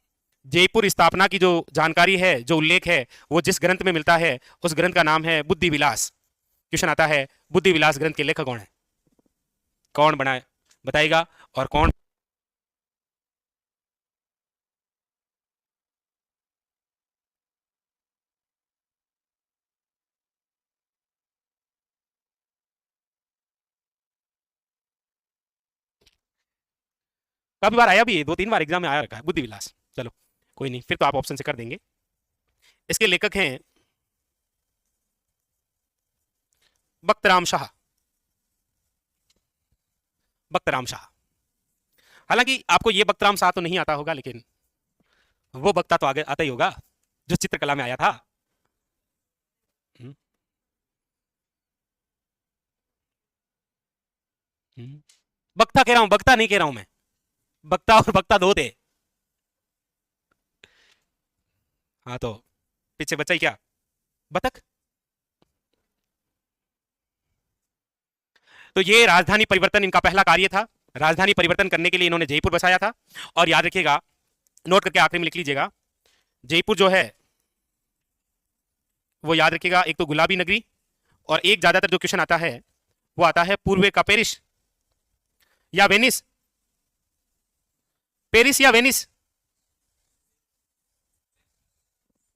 जयपुर स्थापना की जो जानकारी है, जो उल्लेख है, वो जिस ग्रंथ में मिलता है उस ग्रंथ का नाम है बुद्धि विलास। क्वेश्चन आता है बुद्धि विलास ग्रंथ के लेखक कौन है? कौन बनाए बताएगा? और कौन काफी बार आया भी है, 2-3 बार एग्जाम में आया रखा है, बुद्धि विलास। चलो कोई नहीं, फिर तो आप ऑप्शन से कर देंगे। इसके लेखक हैं बख्तराम शाह। बख्तराम शाह। हालांकि आपको ये बख्तराम शाह तो नहीं आता होगा, लेकिन वो बख्ता तो आगे आता ही होगा जो चित्रकला में आया था। हम्म, बख्ता कह रहा हूं, बख्ता नहीं कह रहा हूं मैं। बख्ता और बख्ता दो थे। हाँ तो पीछे बचा ही क्या, बतख। तो ये राजधानी परिवर्तन इनका पहला कार्य था। राजधानी परिवर्तन करने के लिए इन्होंने जयपुर बसाया था। और याद रखिएगा, नोट करके आखिरी में लिख लीजिएगा, जयपुर जो है वो याद रखिएगा, एक तो गुलाबी नगरी, और एक ज्यादातर जो क्वेश्चन आता है वो आता है पूर्व का पेरिस या वेनिस। पेरिस या वेनिस,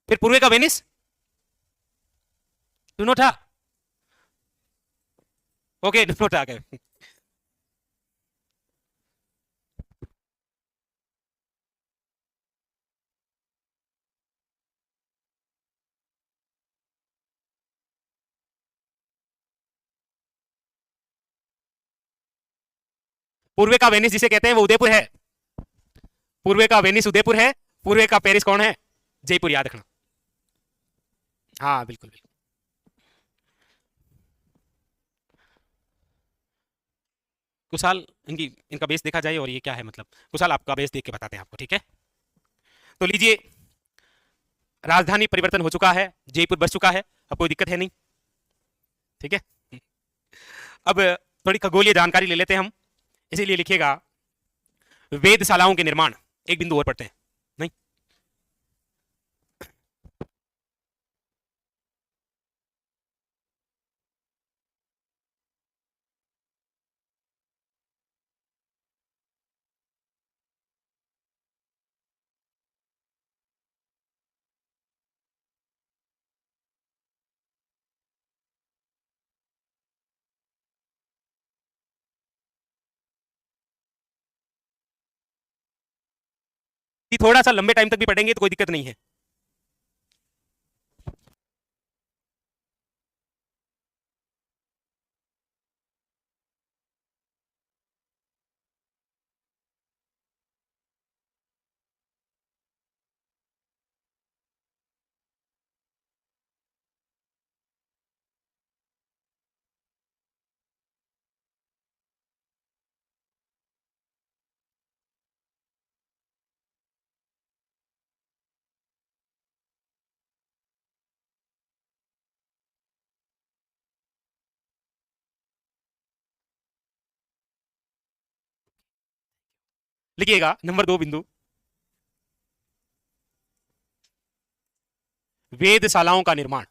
फिर पूर्व का वेनिस। दोनों था। ओके, दोनों था। पूर्व का वेनिस जिसे कहते हैं वो उदयपुर है। पूर्व का वेनिस उदयपुर है। पूर्व का पेरिस कौन है, जयपुर, याद रखना। हाँ बिल्कुल बिल्कुल। कुशाल, इनका बेस देखा जाए, और ये क्या है मतलब, कुशाल आपका बेस देख के बताते हैं आपको, ठीक है। तो लीजिए, राजधानी परिवर्तन हो चुका है, जयपुर बस चुका है, अब कोई दिक्कत है नहीं, ठीक है। अब थोड़ी खगोलीय जानकारी ले लेते हैं हम, इसीलिए लिखिएगा वेधशालाओं के निर्माण। एक बिंदु और पढ़ते हैं। नहीं, थोड़ा सा लंबे टाइम तक भी पढ़ेंगे तो कोई दिक्कत नहीं है। लिखिएगा नंबर 2 बिंदु, वेधशालाओं का निर्माण।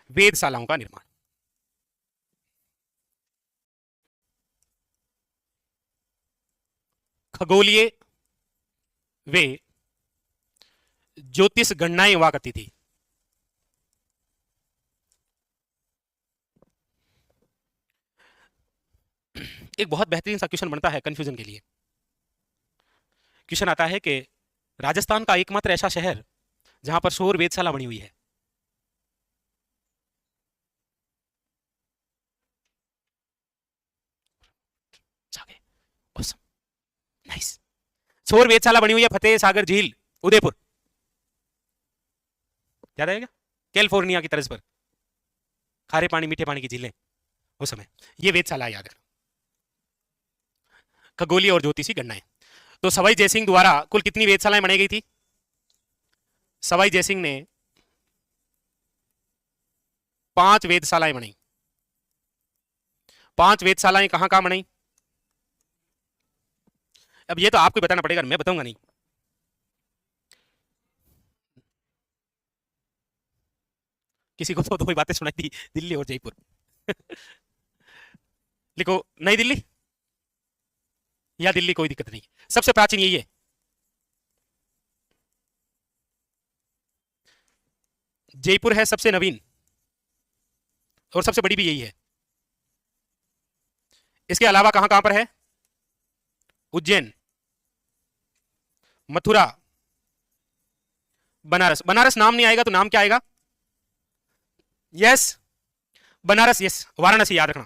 वेधशालाओं का निर्माण। खगोलीय वे ज्योतिष गणनाएं हुआ करती थी। एक बहुत बेहतरीन सा क्वेश्चन बनता है कंफ्यूजन के लिए। क्वेश्चन आता है कि राजस्थान का एकमात्र ऐसा शहर जहां पर सौर वेधशाला बनी हुई है। नाइस। सौर वेधशाला बनी हुई है फतेह सागर झील, उदयपुर, याद आएगा, कैलिफोर्निया की तर्ज पर खारे पानी मीठे पानी की झीलें उस समय, ये वेधशाला याद रखना। खगोलीय और ज्योतिषी गणनाएं। तो सवाई जयसिंह द्वारा कुल कितनी वेधशालाएं बनाई गई थी? सवाई जयसिंह ने 5 वेधशालाएं बनाई। 5 वेधशालाएं कहां कहां बनाई? अब ये तो आपको बताना पड़ेगा, मैं बताऊंगा नहीं। किसी को तो दो ही बातें सुनाई थी, दिल्ली और जयपुर। लिखो, नई दिल्ली या दिल्ली, कोई दिक्कत नहीं। सबसे प्राचीन यही है। जयपुर है सबसे नवीन, और सबसे बड़ी भी यही है। इसके अलावा कहां कहां पर है? उज्जैन, मथुरा, बनारस। बनारस नाम नहीं आएगा तो नाम क्या आएगा? यस, बनारस, यस, वाराणसी याद रखना।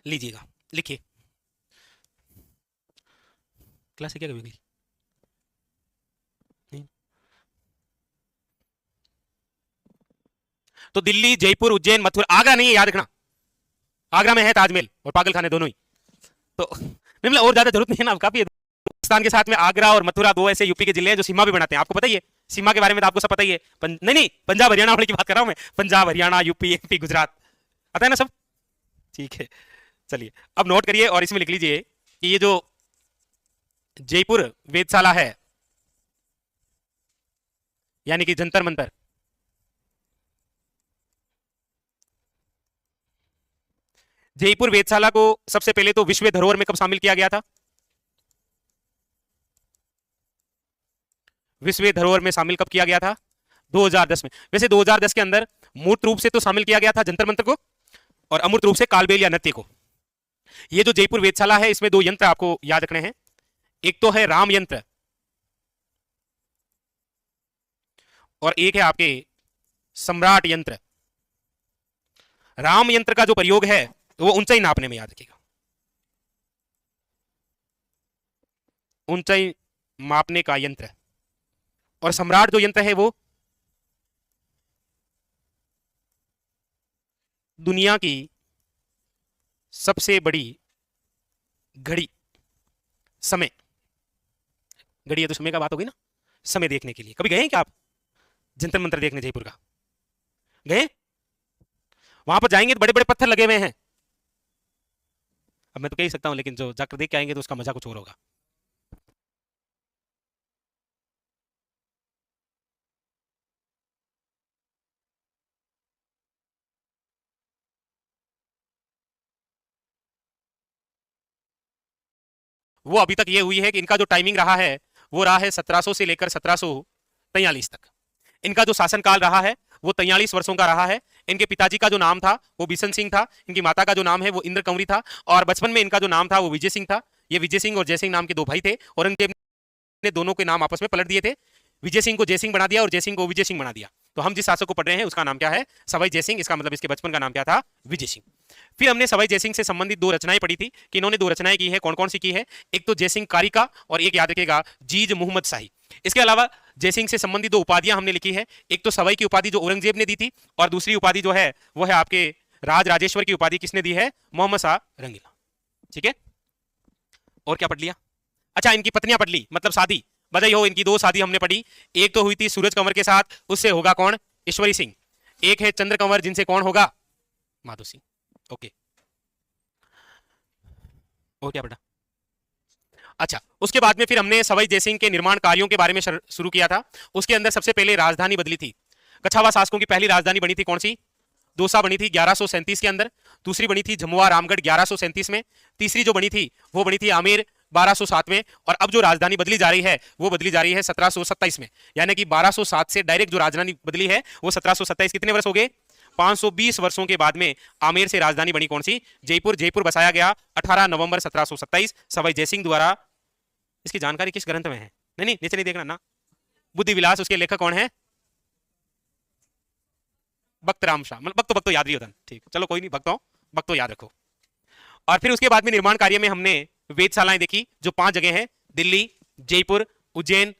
लीजिएगा, लिखिए। क्लास क्या कभी तो दिल्ली, जयपुर, उज्जैन, मथुरा, आगरा नहीं है, याद रखना। आगरा में है ताजमहल और पागल खाने दोनों ही। तो नहीं मतलब और ज्यादा जरूरत नहीं है ना, काफी राजस्थान के साथ में आगरा और मथुरा दो ऐसे यूपी के जिले हैं जो सीमा भी बनाते हैं, आपको पता ही है। सीमा के बारे में तो आपको सब पता ही है। नहीं नहीं, पंजाब हरियाणा वाले की बात कर रहा हूं मैं, पंजाब हरियाणा यूपी एमपी गुजरात, पता है ना सब? ठीक है, चलिए अब नोट करिए और इसमें लिख लीजिए कि ये जो जयपुर वेधशाला है यानी कि जंतर मंतर, जयपुर वेधशाला को सबसे पहले तो विश्व धरोहर में कब शामिल किया गया था? विश्व धरोहर में शामिल कब किया गया था? 2010 में। वैसे 2010 के अंदर मूर्त रूप से तो शामिल किया गया था जंतर मंतर को, और अमूर्त रूप से कालबेल या नृत्य को। ये जो जयपुर वेधशाला है इसमें दो यंत्र आपको याद रखने हैं। एक तो है राम यंत्र और एक है आपके सम्राट यंत्र। राम यंत्र का जो प्रयोग है वो ऊंचाई नापने में, याद रखिएगा, ऊंचाई मापने का यंत्र। और सम्राट जो यंत्र है वो दुनिया की सबसे बड़ी घड़ी, समय, घड़ी है तो समय का बात होगी ना, समय देखने के लिए। कभी गए हैं क्या आप जंतर मंतर देखने जयपुर का? गए? वहां पर जाएंगे तो बड़े बड़े पत्थर लगे हुए हैं। अब मैं तो कह ही सकता हूं, लेकिन जो जाकर देख के आएंगे तो उसका मजा कुछ और होगा। वो अभी तक ये हुई है कि इनका जो टाइमिंग रहा है वो रहा है 1700 से लेकर 1743 तक। इनका जो शासनकाल रहा है वो 43 वर्षों का रहा है। इनके पिताजी का जो नाम था वो बिशन सिंह था, इनकी माता का जो नाम है वो इंद्र कंवरी था, और बचपन में इनका जो नाम था वो विजय सिंह था। ये विजय सिंह और जयसिंह नाम के दो भाई थे। औरंगजेब ने दोनों के नाम आपस में पलट दिए थे, विजय सिंह को जयसिंह बना दिया और जयसिंह को विजय सिंह बना दिया। तो हम जिस शासक को पढ़ रहे हैं उसका नाम क्या है? सवाई जयसिंह। इसका मतलब इसके बचपन का नाम क्या था? विजय सिंह। फिर हमने सवाई जयसिंह से संबंधित दो रचनाएं पढ़ी थी कि इन्होंने दो रचनाएं की है। कौन कौन सी की है? एक तो जयसिंह कारिका और एक याद रखिएगा जीज मोहम्मद शाही। इसके अलावा जयसिंह से संबंधित दो उपाधियां हमने लिखी है। एक तो सवाई की उपाधि जो औरंगजेब ने दी थी, और दूसरी उपाधि जो है वो है आपके राज राजेश्वर की उपाधि किसने दी है? मोहम्मद शाह रंगीला। ठीक है, और क्या पढ़ लिया? अच्छा, इनकी पत्नियां पढ़ ली, मतलब शादी, बधाई हो, इनकी दो शादी हमने पढ़ी। एक तो हुई थी सूरज कंवर के साथ, उससे होगा कौन? ईश्वरी सिंह। एक है चंद्र कंवर, जिनसे कौन होगा? माधो सिंह। ओके, और क्या पढ़ा? अच्छा, उसके बाद में फिर हमने सवाई जयसिंह के निर्माण कार्यों के बारे में शुरू किया था। उसके अंदर सबसे पहले राजधानी बदली थी। कछावा शासकों की पहली राजधानी बनी थी कौन सी? दौसा बनी थी 1137 के अंदर। दूसरी बनी थी झमुआ रामगढ़ 1137 में। तीसरी जो बनी थी वो बनी थी आमेर 1207 में। और अब जो राजधानी बदली जा रही है वो बदली जा रही है 1727 में। यानी कि 1207 से डायरेक्ट जो राजधानी बदली है वो 1727, कितने वर्ष हो गए? 520 वर्षों के बाद में आमेर से राजधानी बनी कौन सी? जयपुर। जयपुर बसाया गया 18 नवंबर 1727 सवाई जयसिंह द्वारा। इसकी जानकारी किस ग्रंथ में है? नहीं नहीं, नीचे नहीं देखना ना। बुद्धि विलास, उसके लेखक कौन है? भक्त राम शाह। मतलब भक्त भक्त याद नहीं होता, ठीक, चलो कोई नहीं, भक्तों भक्तों याद रखो। और फिर उसके बाद में निर्माण कार्य में हमने वेधशालाएं देखी, जो 5 जगह हैं: दिल्ली, जयपुर, उज्जैन,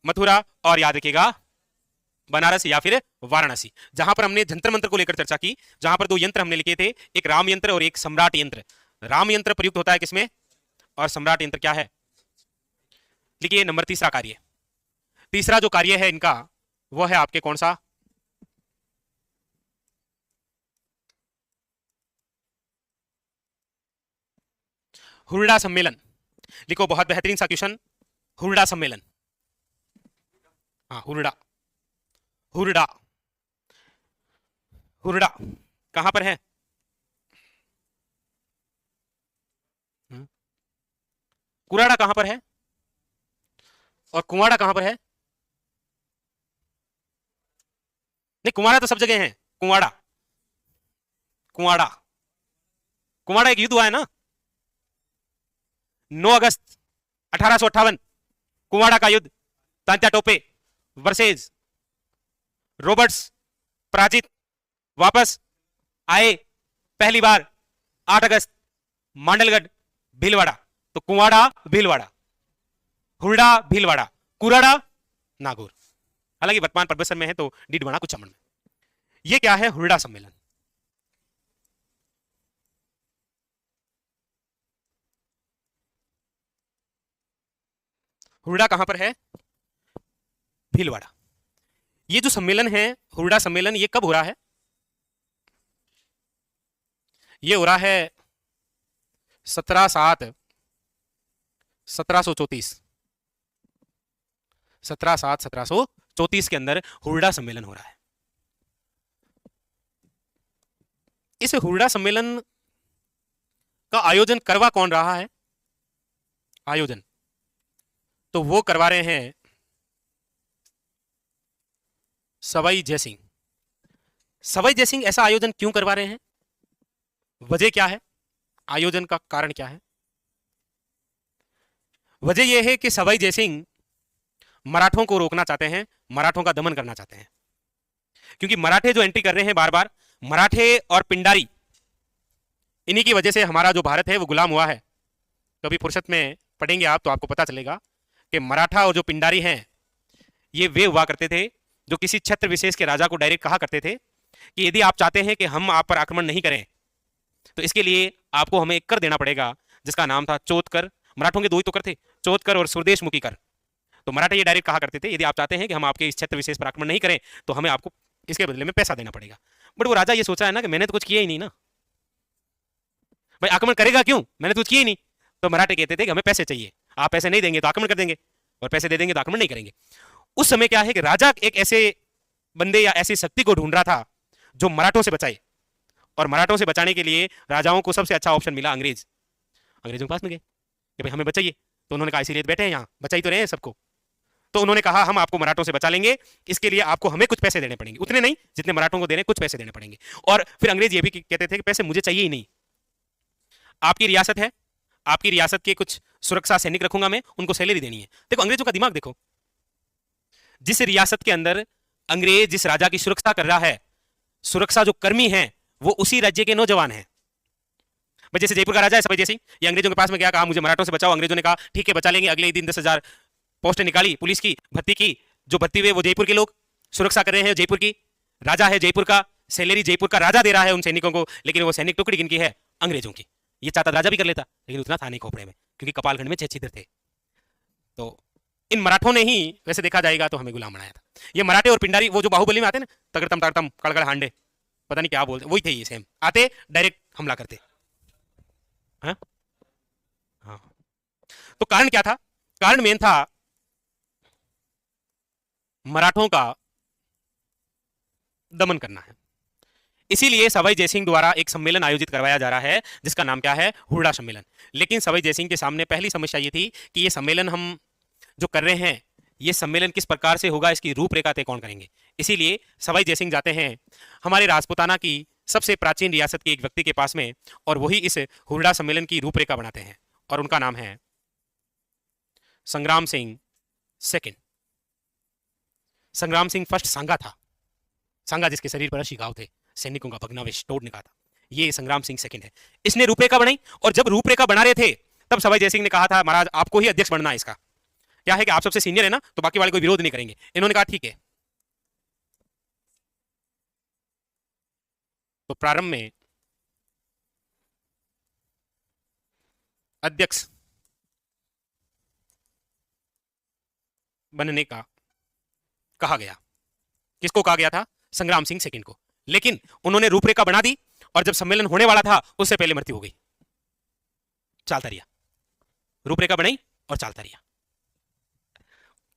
मथुरा और याद रखिएगा बनारस या फिर वाराणसी, जहां पर हमने जंतर मंत्र को लेकर चर्चा की, जहां पर दो यंत्र हमने लिखे थे, एक राम यंत्र और एक सम्राट यंत्र। राम यंत्र प्रयुक्त होता है किसमें, और सम्राट यंत्र क्या है? लिखिए नंबर तीसरा कार्य। तीसरा जो कार्य है इनका वो है आपके कौन सा? हुरडा सम्मेलन। लिखो, बहुत बेहतरीन सा क्वेश्चन, हुरडा सम्मेलन। हाँ, हुरडा, हुरडा, हुरडा कहां पर है? कुराड़ा कहां पर है? और कुंवाड़ा कहां पर है? नहीं, कुंवाड़ा तो सब जगह है, कुंवाड़ा। कुवाड़ा। कुवाड़ा एक युद्ध हुआ है ना, 9 अगस्त 1858, कुवाड़ा का युद्ध। तांत्या टोपे वर्सेस रॉबर्ट्स पराजित, वापस आए पहली बार 8 अगस्त, मांडलगढ़ भीलवाड़ा। तो कुवाड़ा भीलवाड़ा, हुरडा भीलवाड़ा, कुराड़ा नागौर। हालांकि वर्तमान प्रबसन में है तो डीडवाड़ा कुचामन में। यह क्या है? हुरडा सम्मेलन। हुरडा कहां पर है? भीलवाड़ा। ये जो सम्मेलन है हुरडा सम्मेलन, ये कब हो रहा है? ये हो रहा है 17/7/1734। 17/7/1734 के अंदर हुरडा सम्मेलन हो रहा है। इस हुरडा सम्मेलन का आयोजन करवा कौन रहा है? आयोजन तो वो करवा रहे हैं सवाई जयसिंह। सवाई जयसिंह ऐसा आयोजन क्यों करवा रहे हैं? वजह क्या है? आयोजन का कारण क्या है? वजह यह है कि सवाई जयसिंह मराठों को रोकना चाहते हैं, मराठों का दमन करना चाहते हैं। क्योंकि मराठे जो एंट्री कर रहे हैं बार बार, मराठे और पिंडारी, इन्हीं की वजह से हमारा जो भारत है वो गुलाम हुआ है। कभी फुर्सत में पढ़ेंगे आप तो आपको पता चलेगा कि मराठा और जो पिंडारी हैं ये वे हुआ करते थे जो किसी क्षेत्र विशेष के राजा को डायरेक्ट कहा करते थे कि यदि आप चाहते हैं कि हम आप पर आक्रमण नहीं करें तो इसके लिए आपको हमें एक कर देना पड़ेगा जिसका नाम था चौथ कर। मराठों के दो ही तो कर थे, चौथ कर और स्वदेशमुखी कर। तो मराठा ये डायरेक्ट कहा करते थे यदि आप चाहते हैं कि हम आपके इस क्षेत्र विशेष पर आक्रमण नहीं करें तो हमें आपको इसके बदले में पैसा देना पड़ेगा। बट वो राजा ये सोचा है ना कि मैंने तो कुछ किया ही नहीं ना भाई, आक्रमण करेगा क्यों, मैंने तो कुछ किया ही नहीं। तो मराठे कहते थे कि हमें पैसे चाहिए, आप पैसे नहीं देंगे तो आक्रमण कर देंगे और पैसे दे देंगे तो आक्रमण नहीं करेंगे। उस समय क्या है कि राजा एक ऐसे बंदे या ऐसी शक्ति को ढूंढ रहा था जो मराठों से बचाए, और मराठों से बचाने के लिए राजाओं को सबसे अच्छा ऑप्शन मिला अंग्रेज। अंग्रेजों के पास में गए कि भाई हमें बचाइए। तो उन्होंने कहा इसीलिए बैठे हैं यहाँ, बचाई तो रहे हैं सबको। तो उन्होंने कहा हम आपको मराठों से बचा लेंगे, इसके लिए आपको हमें कुछ पैसे देने पड़ेंगे, उतने नहीं जितने मराठों को देने, कुछ पैसे देने पड़ेंगे। और फिर अंग्रेज ये भी कहते थे कि पैसे मुझे चाहिए ही नहीं, आपकी रियासत है, आपकी रियासत के कुछ सुरक्षा सैनिक रखूंगा मैं, उनको सैलरी देनी है। देखो अंग्रेजों का दिमाग देखो, जिस रियासत के अंदर अंग्रेज जिस राजा की सुरक्षा कर रहा है, सुरक्षा जो कर्मी हैं वो उसी राज्य के नौजवान हैं। जैसे जयपुर का राजा है सवाई जयसिंह, ये अंग्रेजों के पास में गया, कहा मुझे मराठों से बचाओ। अंग्रेजों ने कहा ठीक है बचा लेंगे। अगले ही दिन 10,000 पोस्टें निकाली पुलिस की, भर्ती की। जो भर्ती हुए वो जयपुर के लोग सुरक्षा कर रहे हैं जयपुर की, राजा है जयपुर का, सैलरी जयपुर का राजा दे रहा है उन सैनिकों को, लेकिन वो सैनिक टुकड़ी किनकी है? अंग्रेजों की। ये चाहता राजा भी कर लेता लेकिन उतना था नहीं खोपड़े में, क्योंकि कपालखंड में 6 छिद्र थे। तो इन मराठों ने ही वैसे देखा जाएगा तो हमें गुलाम बनाया था। ये मराठे और पिंडारी वो जो बाहुबली में आते ना, तगड़तम तगड़तम कड़कड़ हांडे, पता नहीं क्या बोलते, वही थे ये सेम। आते डायरेक्ट हमला करते। हाँ हाँ। तो कारण क्या था? कारण मेन था मराठों का दमन करना है। इसीलिए सवाई जयसिंह द्वारा एक सम्मेलन आयोजित करवाया जा रहा है जिसका नाम क्या है? हुरडा सम्मेलन। लेकिन सवाई जयसिंह के सामने पहली समस्या ये थी कि ये सम्मेलन हम जो कर रहे हैं, ये सम्मेलन किस प्रकार से होगा, इसकी रूपरेखा तय कौन करेंगे। इसीलिए सवाई जयसिंह जाते हैं हमारे राजपुताना की सबसे प्राचीन रियासत के एक व्यक्ति के पास में, और वही इस हुरडा सम्मेलन की रूपरेखा बनाते हैं, और उनका नाम है संग्राम सिंह सेकंड। संग्राम सिंह फर्स्ट सांगा था, सांगा जिसके शरीर पर 80 घाव थे, सैनिकों का भग्नावशेष तोड़ने का था, ये संग्राम सिंह सेकंड है। इसने रूपरेखा बनाई, और जब रूपरेखा बना रहे थे तब सवाई जयसिंह ने कहा था महाराज आपको ही अध्यक्ष बनना है। इसका क्या है कि आप सबसे सीनियर है ना, तो बाकी वाले कोई विरोध नहीं करेंगे। इन्होंने कहा ठीक है। तो प्रारंभ में अध्यक्ष बनने का कहा गया। किसको कहा गया था? संग्राम सिंह सेकंड को। लेकिन उन्होंने रूपरेखा बना दी, और जब सम्मेलन होने वाला था उससे पहले मृत्यु हो गई। चालता रिया, रूपरेखा बनाई और चालता रिया।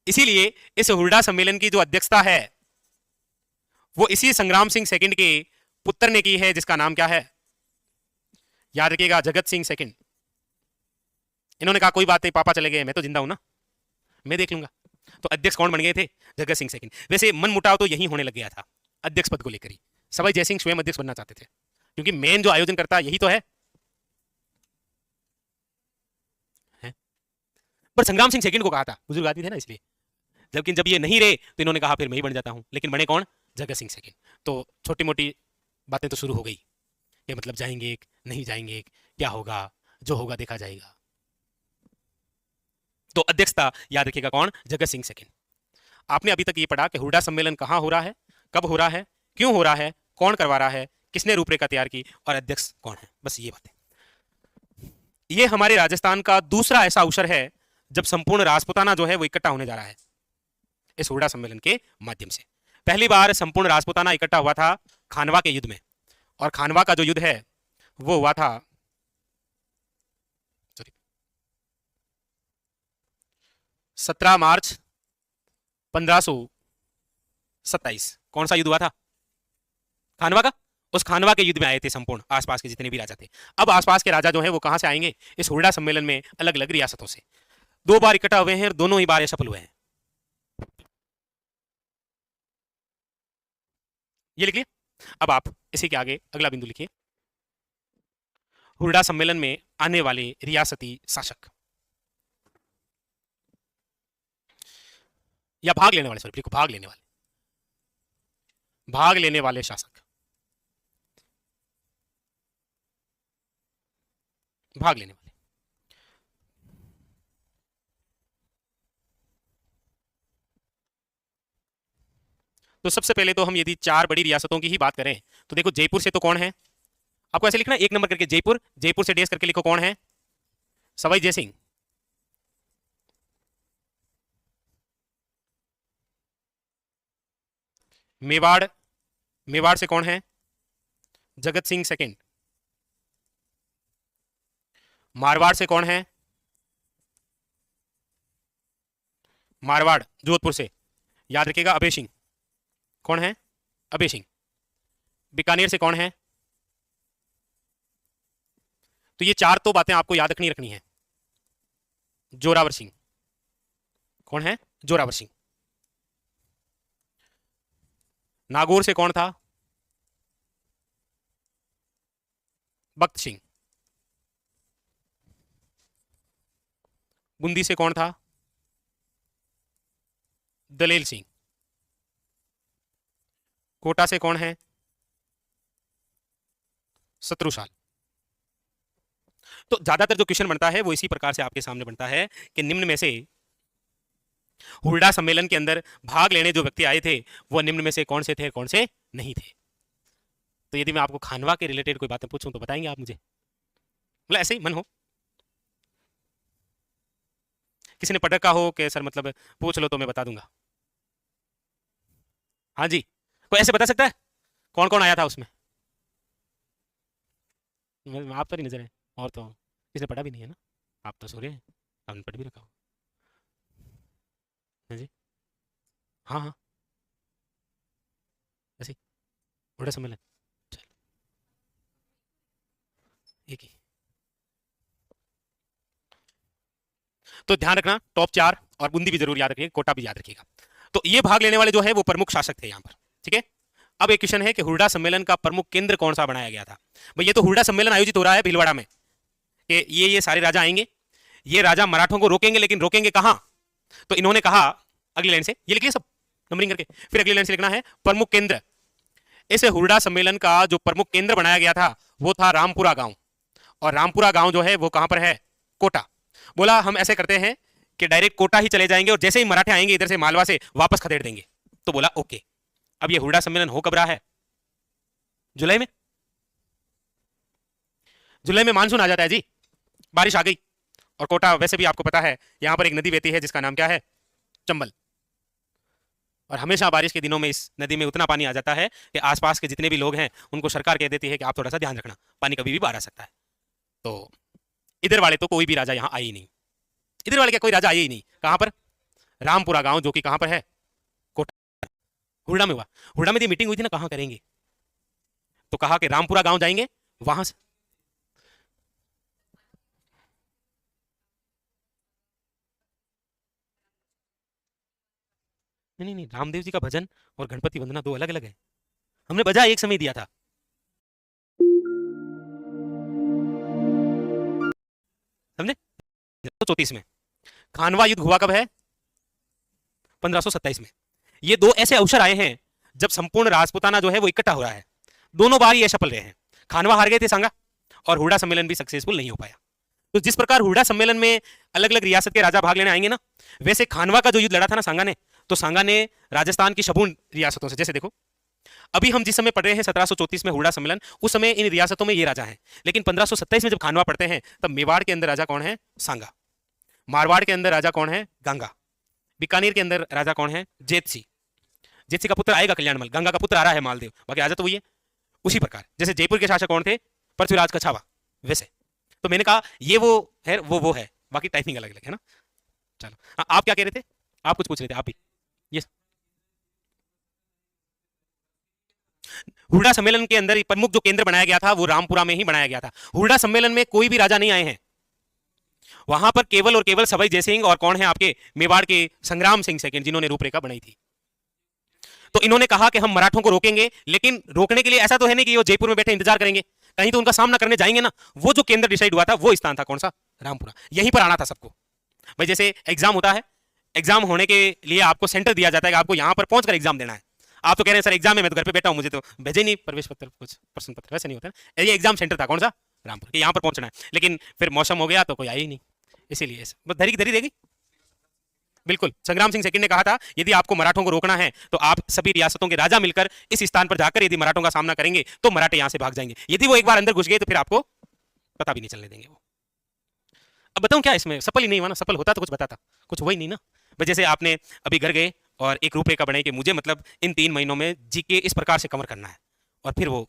इसीलिए इस हुरडा सम्मेलन की जो अध्यक्षता है वो इसी संग्राम सिंह सेकंड के पुत्र ने की है, जिसका नाम क्या है? याद रखिएगा, जगत सिंह सेकंड। इन्होंने कहा कोई बात नहीं, पापा चले गए, मैं तो जिंदा हूं ना, मैं देख लूंगा। तो अध्यक्ष कौन बन गए थे? जगत सिंह सेकंड। वैसे मन मुटाव तो यही होने लग गया था अध्यक्ष पद को लेकर ही। सवाई जयसिंह स्वयं अध्यक्ष बनना चाहते थे, क्योंकि मेन जो आयोजन करता यही तो है। पर संग्राम सिंह सेकंड को कहा था, बुजुर्ग आदमी थे ना इसलिए। लेकिन जब ये नहीं रहे तो इन्होंने कहा फिर मैं ही बन जाता हूं, लेकिन बने कौन? जगत सिंह सेकंड। तो छोटी मोटी बातें तो शुरू हो गई कि मतलब जाएंगे नहीं जाएंगे, क्या होगा, जो होगा देखा जाएगा। तो अध्यक्षता याद रखिएगा कौन? जगत सिंह सेकंड। आपने अभी तक ये पढ़ा कि हुर्डा सम्मेलन कहां हो रहा है, कब हो रहा है, क्यों हो रहा है, कौन करवा रहा है, किसने रूपरेखा तैयार की और अध्यक्ष कौन है, बस ये बातें। ये हमारे राजस्थान का दूसरा ऐसा अवसर है जब संपूर्ण राजपुताना जो है वो इकट्ठा होने जा रहा है इस हुर्डा सम्मेलन के माध्यम से। पहली बार संपूर्ण राजपुताना इकट्ठा हुआ था खानवा के युद्ध में, और खानवा का जो युद्ध है वो हुआ था 17 मार्च 1527। कौन सा युद्ध हुआ था? खानवा का। उस खानवा के युद्ध में आए थे संपूर्ण आसपास के जितने भी राजा थे। अब आसपास के राजा जो है वो कहां से आएंगे? इस हुर्डा सम्मेलन में अलग अलग रियासतों से 2 बार इकट्ठा हुए हैं और दोनों ही बार सफल हुए हैं। ये लिखिए। अब आप इसी के आगे अगला बिंदु लिखिए, हुर्डा सम्मेलन में आने वाले रियासती शासक या भाग लेने वाले, सॉरी लिखो भाग लेने वाले, भाग लेने वाले शासक, भाग लेने वाले। तो सबसे पहले तो हम यदि 4 बड़ी रियासतों की ही बात करें तो देखो जयपुर से तो कौन है? आपको ऐसे लिखना 1 नंबर करके जयपुर, जयपुर से डेस करके लिखो कौन है? सवाई जयसिंह। मेवाड़, मेवाड़ से कौन है? जगत सिंह सेकंड। मारवाड़ से कौन है? मारवाड़ जोधपुर से याद रखिएगा अभय सिंह। कौन है? अभय सिंह। बीकानेर से कौन है? तो ये 4 तो बातें आपको याद रखनी है। जोरावर सिंह। कौन है? जोरावर सिंह। नागौर से कौन था? बख्त सिंह। बूंदी से कौन था? दलेल सिंह। कोटा से कौन है? शत्रुशाल। तो ज्यादातर जो क्वेश्चन बनता है वो इसी प्रकार से आपके सामने बनता है कि निम्न में से हुर्डा सम्मेलन के अंदर भाग लेने जो व्यक्ति आए थे वो निम्न में से कौन से थे, कौन से नहीं थे। तो यदि मैं आपको खानवा के रिलेटेड कोई बातें पूछूं तो बताएंगे आप मुझे? मतलब ऐसे ही मन हो, किसी ने पढ़ का हो कि सर मतलब पूछ लो तो मैं बता दूंगा। हाँ जी, कोई ऐसे बता सकता है कौन कौन आया था उसमें? आप तो नहीं नजर है, और तो किसी ने पढ़ा भी नहीं है ना, आप तो सो रहे हैं, आपने पढ़ भी रखा हो। हाँ जी, हाँ हाँ, ऐसे हुर्डा सम्मेलन, चल एक ही। तो ध्यान रखना टॉप 4 और बूंदी भी जरूर याद रखिएगा, कोटा भी याद रखिएगा। तो ये भाग लेने वाले जो है वो प्रमुख शासक थे यहाँ पर, ठीक है। अब एक क्वेश्चन है कि हुर्डा सम्मेलन का प्रमुख केंद्र कौन सा बनाया गया था? भाई ये तो हुर्डा सम्मेलन आयोजित हो रहा है भीलवाड़ा में, कि ये सारे राजा आएंगे, ये राजा मराठों को रोकेंगे, लेकिन रोकेंगे कहां? तो इन्होंने कहा, अगली लाइन से ये लिखिए सब नंबरिंग करके, फिर अगली लाइन से लिखना है प्रमुख केंद्र। इस हुर्डा सम्मेलन का जो प्रमुख केंद्र बनाया गया था वो था रामपुरा गांव, और रामपुरा गांव जो है वो कहां पर है? कोटा। बोला हम ऐसे करते हैं कि डायरेक्ट कोटा ही चले जाएंगे और जैसे ही मराठे आएंगे इधर से मालवा से वापस खदेड़ देंगे। तो बोला ओके। अब ये हुर्डा सम्मेलन हो कब रहा है? जुलाई में। जुलाई में मानसून आ जाता है जी, बारिश आ गई, और कोटा वैसे भी आपको पता है यहां पर एक नदी बहती है जिसका नाम क्या है? चंबल। और हमेशा बारिश के दिनों में इस नदी में उतना पानी आ जाता है कि आसपास के जितने भी लोग हैं उनको सरकार कह देती है कि आप थोड़ा सा ध्यान रखना, पानी कभी भी बाहर आ सकता है। तो इधर वाले तो कोई भी राजा यहाँ आए ही नहीं, इधर वाले क्या कोई राजा आए ही नहीं। कहां पर? रामपुरा गांव, जो कि कहां पर है? कोटा। हुर्डा में हुआ, हुर्डा में मीटिंग हुई थी ना, कहां करेंगे? तो कहा कि रामपुरा गांव जाएंगे, वहां से नहीं नहीं, रामदेव जी का भजन और गणपति वंदना 2 अलग अलग है। हमने बजा एक समय दिया था। समझे। 34 में। खानवा युद्ध हुआ कब है? 1527 में। ये दो ऐसे अवसर आए हैं जब संपूर्ण राजपूताना जो है वो इकट्ठा हो रहा है। दोनों बार ये सफल रहे हैं। खानवा हार गए थे सांगा, और हुडा सम्मेलन भी सक्सेसफुल नहीं हो पाया। तो जिस प्रकार हुडा सम्मेलन में अलग अलग रियासत के राजा भाग लेने आएंगे ना, वैसे खानवा का जो युद्ध लड़ा था ना सांगा ने, तो सांगा ने राजस्थान की शबून रियासतों से, जैसे देखो अभी हम जिस समय पढ़ रहे हैं 1734 में हुडा सम्मेलन, उस समय इन रियासतों में ये राजा हैं। लेकिन 1527 में जब खानवा पढ़ते हैं तब मेवाड़ के अंदर राजा कौन है? सांगा। मारवाड़ के अंदर राजा कौन है? गंगा। बीकानेर के अंदर राजा कौन है? जेतसी। जेतसी का पुत्र आएगा कल्याणमल, गंगा का पुत्र आ रहा है मालदेव, बाकी राजा तो वही है। उसी प्रकार जैसे जयपुर के शासक कौन थे? पृथ्वीराज कछावा, वैसे। तो मैंने कहा ये वो है, वो है, बाकी टाइपिंग अलग अलग है ना। चलो आप क्या कह रहे थे? आप कुछ पूछ रहे थे, आप भी। यस। हुडा सम्मेलन के अंदर प्रमुख जो केंद्र बनाया गया था वो रामपुरा में ही बनाया गया था। हुडा सम्मेलन में कोई भी राजा नहीं आए हैं, वहां पर केवल और केवल सवाई जयसिंह और कौन है आपके मेवाड़ के संग्राम सिंह सेकंड, जिन्होंने रूपरेखा बनाई थी। तो इन्होंने कहा कि हम मराठों को रोकेंगे, लेकिन रोकने के लिए ऐसा तो है नहीं कि वो जयपुर में बैठे इंतजार करेंगे, कहीं तो उनका सामना करने जाएंगे ना। वो जो केंद्र डिसाइड हुआ था वो स्थान था कौन सा? रामपुरा। यहीं पर आना था सबको। भाई जैसे एग्जाम होता है, एग्जाम होने के लिए आपको सेंटर दिया जाता है कि आपको यहां पर पहुंचकर एग्जाम देना है। आप तो कह रहे हैं सर एग्जाम है, मैं तो घर पे बैठा हूं, मुझे तो भेजे नहीं प्रवेश पत्र, कुछ प्रश्न पत्र, वैसे नहीं होता है। ये एग्जाम सेंटर था कौन सा? रामपुर, यहाँ पर पहुंचना है। लेकिन फिर मौसम हो गया तो कोई आई ही नहीं, इसीलिए बस धरी की धरी देगी। बिल्कुल, संग्राम सिंह सेकंड ने कहा था यदि आपको मराठों को रोकना है तो आप सभी रियासतों के राजा मिलकर इस स्थान पर जाकर यदि मराठों का सामना करेंगे तो मराठे यहां से भाग जाएंगे। यदि वो एक बार अंदर घुस गए तो फिर आपको पता भी नहीं चलने देंगे वो। अब बताऊं क्या इसमें? सफल ही नहीं हुआ ना। सफल होता तो कुछ बताता, कुछ वही नहीं ना। भाई जैसे आपने अभी घर गए और एक रूपरेखा बनाई कि मुझे मतलब इन 3 महीनों में जीके इस प्रकार से कवर करना है, और फिर वो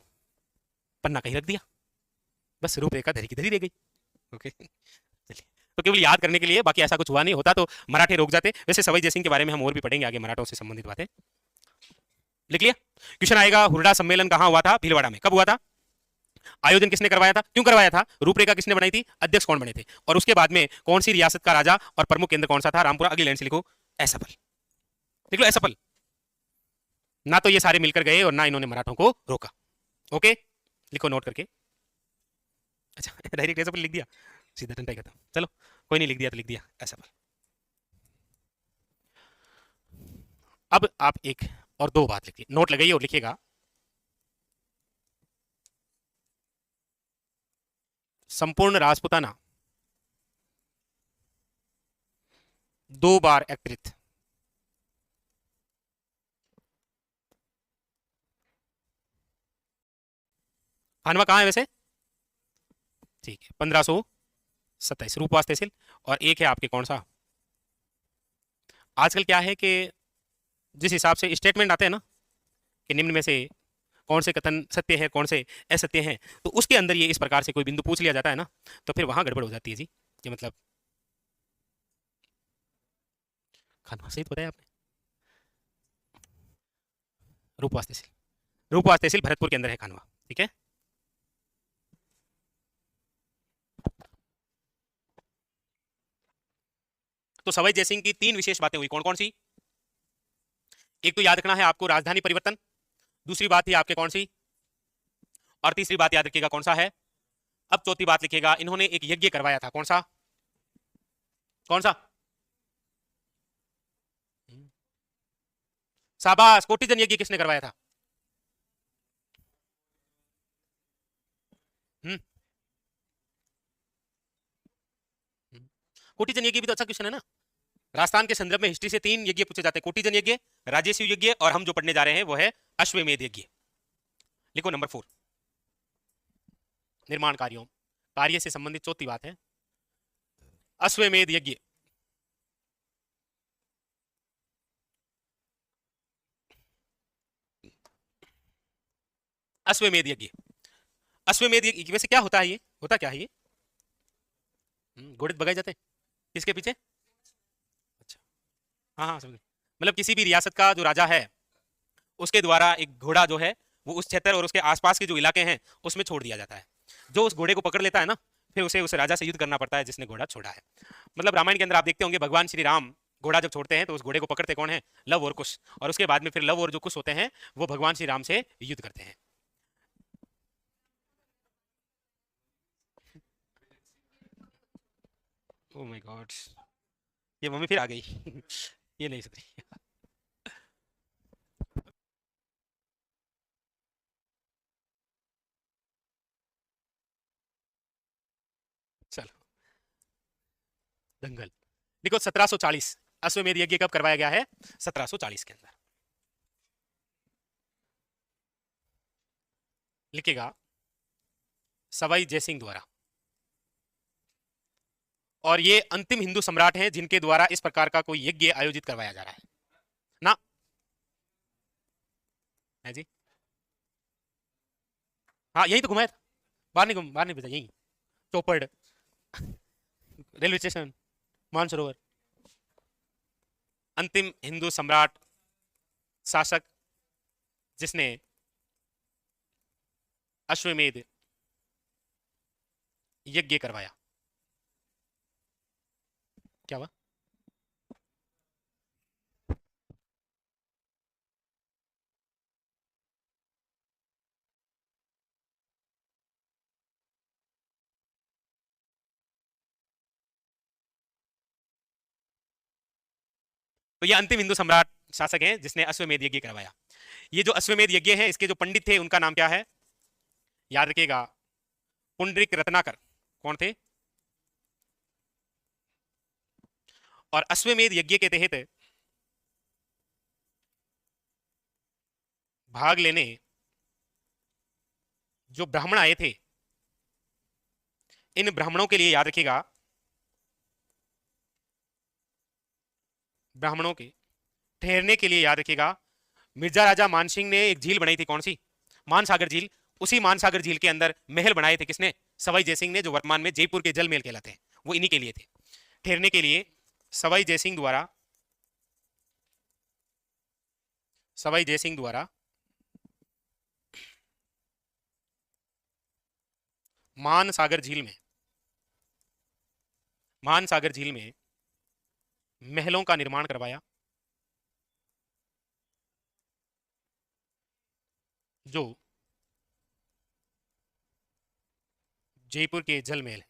पन्ना कहीं रख दिया, बस रूपरेखा धरी की धरी रह गई। ओके चलिए, तो केवल याद करने के लिए, बाकी ऐसा कुछ हुआ नहीं। होता तो मराठे रोक जाते। वैसे सवाई जयसिंह के बारे में हम और भी पढ़ेंगे आगे, मराठों से संबंधित बातें। लिख लिया? क्वेश्चन आएगा हुरडा सम्मेलन कहां हुआ था? भीलवाड़ा में। कब हुआ था? आयोजन किसने करवाया था? क्यों करवाया था? रूपरेखा किसने बनाई थी? अध्यक्ष कौन बने थे? और उसके बाद में कौन सी रियासत का राजा और प्रमुख केंद्र कौन सा था? रामपुरा। अगली लाइन से लिखो असफल। लिख लो असफल। ना तो ये सारे मिलकर गए और ना इन्होंने मराठों को रोका। ओके, लिखो नोट करके। अच्छा डायरेक्ट असफल लिख दिया, सीधा टंटा खत्म। चलो कोई नहीं, लिख दिया तो लिख दिया असफल। अब आप एक और दो बात लिखिए, नोट लगाइए और लिखिएगा। संपूर्ण राजपुताना 2 बार एकत्रित। खानवा कहां है वैसे? ठीक है, 1527 रूपवास तहसील। और एक है आपके कौन सा? आजकल क्या है कि जिस हिसाब से स्टेटमेंट आते हैं ना कि निम्न में से कौन से कथन सत्य है, कौन से असत्य हैं, तो उसके अंदर ये इस प्रकार से कोई बिंदु पूछ लिया जाता है ना, तो फिर वहां गड़बड़ हो जाती है जी। कि मतलब खानवा सही तो बताया आपने। रूपवास तहसील, रूपवास तहसील भरतपुर के अंदर है खानवा। ठीक है, तो सवाई जयसिंह की 3 विशेष बातें हुई। कौन कौन सी? एक तो याद रखना है आपको राजधानी परिवर्तन, दूसरी बात थी आपके कौन सी, और तीसरी बात याद रखिएगा कौन सा है। अब चौथी बात लिखिएगा, इन्होंने एक यज्ञ करवाया था। कौन सा? कौन सा? शाबाश, कोटिजन यज्ञ किसने करवाया था? कोटिजन यज्ञ भी तो अच्छा क्वेश्चन है ना। राजस्थान के संदर्भ में हिस्ट्री से 3 यज्ञ पूछे जाते हैं, कोटिजन यज्ञ, राजेशिव यज्ञ, और हम जो पढ़ने जा रहे हैं वो है अश्वमेध यज्ञ। लिखो नंबर 4, निर्माण कार्यों, कार्य से संबंधित चौथी बात है अश्वमेध यज्ञ। अश्वमेध यज्ञ, अश्वमेध यज्ञ वैसे क्या होता है? ये होता क्या है ये? घोड़े भगाए जाते हैं किसके पीछे? अच्छा, हाँ हाँ समझ गए। मतलब किसी भी रियासत का जो राजा है उसके द्वारा एक घोड़ा जो है वो उस क्षेत्र और उसके आसपास के जो इलाके हैं उसमें छोड़ दिया जाता है। जो उस घोड़े को पकड़ लेता है ना, फिर उसे उस राजा से युद्ध करना पड़ता है जिसने घोड़ा छोड़ा है। मतलब रामायण के अंदर आप देखते होंगे भगवान श्री राम घोड़ा जब छोड़ते हैं तो उस घोड़े को पकड़ते कौन है? लव और कुश, और उसके बाद में फिर लव और जो कुश होते हैं वो भगवान श्री राम से युद्ध करते हैं। ओ माय गॉड, ये मम्मी फिर आ गई। ये नहीं सुधरी। चलो, दंगल। देखो 1740 अश्वमेध यज्ञ कब करवाया गया है? 1740 के अंदर। लिखेगा सवाई जयसिंह द्वारा। और ये अंतिम हिंदू सम्राट हैं जिनके द्वारा इस प्रकार का कोई यज्ञ आयोजित करवाया जा रहा है ना, है जी। हाँ यही तो घुमाया था, बाहर नहीं भेजा, यही चौपड़, रेलवे स्टेशन, मानसरोवर। अंतिम हिंदू सम्राट, शासक, जिसने अश्वमेध यज्ञ करवाया। क्या हुआ? तो ये अंतिम हिंदू सम्राट शासक हैं जिसने अश्वमेध यज्ञ करवाया। ये जो अश्वमेध यज्ञ है, इसके जो पंडित थे उनका नाम क्या है? याद रखिएगा, पुंडरीक रत्नाकर। कौन थे? और अश्वमेध यज्ञ के तहत भाग लेने जो ब्राह्मण आए थे, इन ब्राह्मणों के लिए याद रखिएगा, ब्राह्मणों के ठहरने के लिए याद रखिएगा, मिर्जा राजा मानसिंह ने एक झील बनाई थी। कौन सी? मानसागर झील। उसी मानसागर झील के अंदर महल बनाए थे। किसने? सवाई जयसिंह ने, जो वर्तमान में जयपुर के जल महल कहलाते हैं, वो इन्हीं के लिए थे। ठहरने के लिए सवाई जयसिंह द्वारा, सवाई जयसिंह द्वारा मानसागर झील में, मानसागर झील में महलों का निर्माण करवाया, जो जयपुर के जल महल है।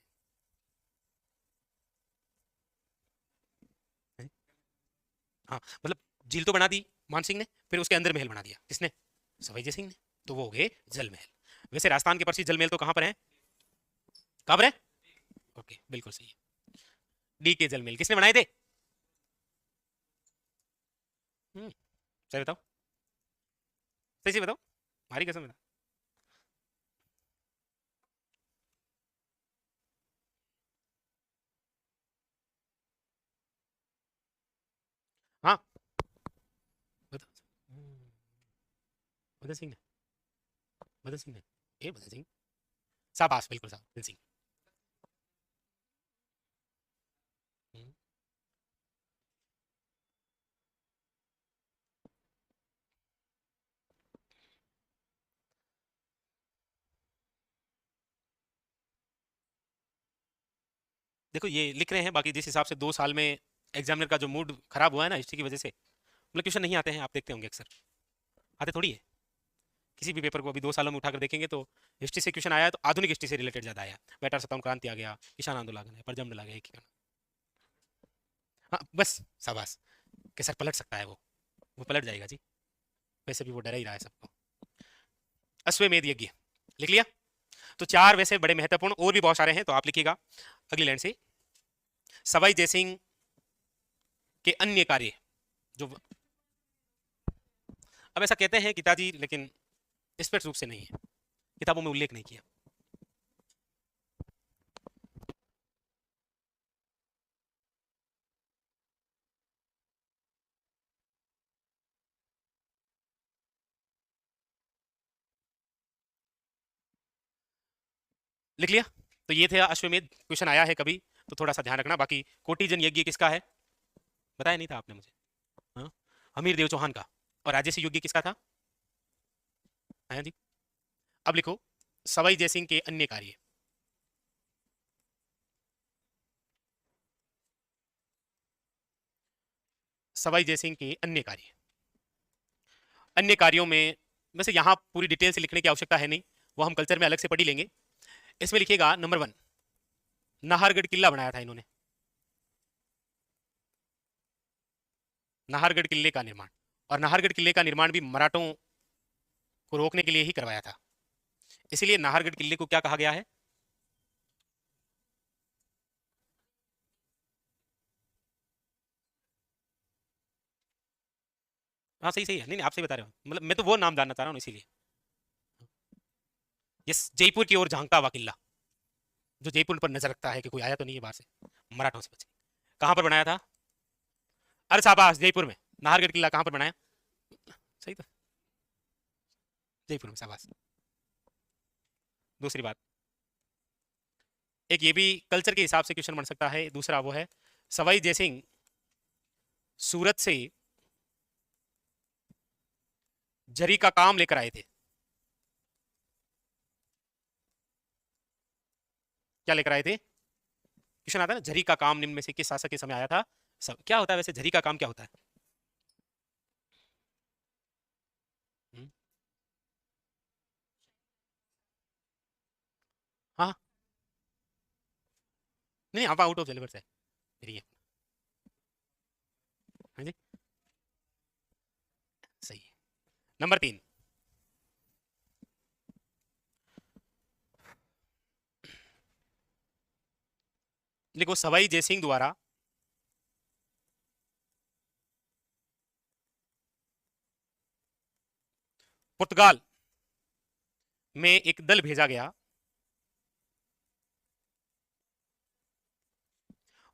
हाँ मतलब झील तो बना दी मानसिंह ने, फिर उसके अंदर महल बना दिया। किसने? सवाई जयसिंह ने। तो वो हो गए जल महल। वैसे राजस्थान के प्रसिद्ध जल महल तो कहां पर है? कहां पर है? ओके, बिल्कुल सही है। डी के जल महल किसने बनाए थे? सही बताओ, सही से बताओ, हमारी कसम बता। हाँ बताओ। भगत सिंह ने, भगत सिंह ने, ए भगत सिंह, शाबाश, बिल्कुल साहब, भगत सिंह। हम्म, देखो ये लिख रहे हैं, बाकी जिस हिसाब से 2 साल में एग्जामिनर का जो मूड खराब हुआ है ना हिस्ट्री की वजह से, मतलब क्वेश्चन नहीं आते हैं, आप देखते होंगे अक्सर। आते थोड़ी है किसी भी पेपर को, अभी 2 सालों में उठाकर देखेंगे तो हिस्ट्री से क्वेश्चन आया है तो आधुनिक हिस्ट्री से रिलेटेड ज्यादा आया। बेटर सत्तावन क्रांति आ गया, किसान आंदोलन आ गया, परजम डला गया, एक ही। हाँ बस, शाबाश, कि सर पलट सकता है वो पलट जाएगा जी। वैसे भी वो डरा ही रहा है सबको। अश्वमेध यज्ञ लिख लिया। तो 4 वैसे बड़े महत्वपूर्ण और भी बहुत सारे हैं, तो आप लिखिएगा अगली लाइन से। सवाई जयसिंह के अन्य कार्य जो, अब ऐसा कहते हैं पिताजी, लेकिन स्पष्ट रूप से नहीं है, किताबों में उल्लेख नहीं किया। लिख लिया। तो ये थे अश्वमेध, क्वेश्चन आया है कभी, तो थोड़ा सा ध्यान रखना। बाकी कोटिजन यज्ञ किसका है? बताया नहीं था आपने मुझे? हाँ, हमीर देव चौहान का। और राजसी यज्ञ किसका था? हाँ जी। अब लिखो सवाई जयसिंह के अन्य कार्य। सवाई जयसिंह के अन्य कार्य, अन्य कार्यों में, वैसे यहाँ पूरी डिटेल से लिखने की आवश्यकता है नहीं, वो हम कल्चर में अलग से पढ़ ही लेंगे। इसमें लिखिएगा नंबर 1, नाहरगढ़ किला बनाया था इन्होंने। नाहरगढ़ किले का निर्माण। और नाहरगढ़ किले का निर्माण भी मराठों को रोकने के लिए ही करवाया था, इसीलिए नाहरगढ़ किले को क्या कहा गया है? हाँ सही सही है, नहीं नहीं आप सही बता रहे हो, मतलब मैं तो वो नाम जानना चाह रहा हूँ इसीलिए। यस, जयपुर की ओर झांकता हुआ किला, जो जयपुर पर नजर रखता है कि कोई आया तो नहीं है बाहर से, मराठों से बचे। कहाँ पर बनाया था? अरे शाबाश, जयपुर में। नाहरगढ़ किला कहाँ पर बनाया? सही तो, जयपुर में, शाबाश। दूसरी बात, एक ये भी कल्चर के हिसाब से क्वेश्चन बन सकता है, दूसरा वो है सवाई जयसिंह सूरत से जरी का काम लेकर आए थे। क्या लेकर आए थे? क्वेश्चन आता है ना, जरी का काम निम्न में से किस शासक के समय आया था? सब क्या होता है वैसे, जरी का काम क्या होता है? हम्म, हाँ नहीं आप आउट ऑफ सिलेबस है, जरी है। हाँ जी सही है। नंबर 3, देखो सवाई जयसिंह द्वारा पुर्तगाल में एक दल भेजा गया,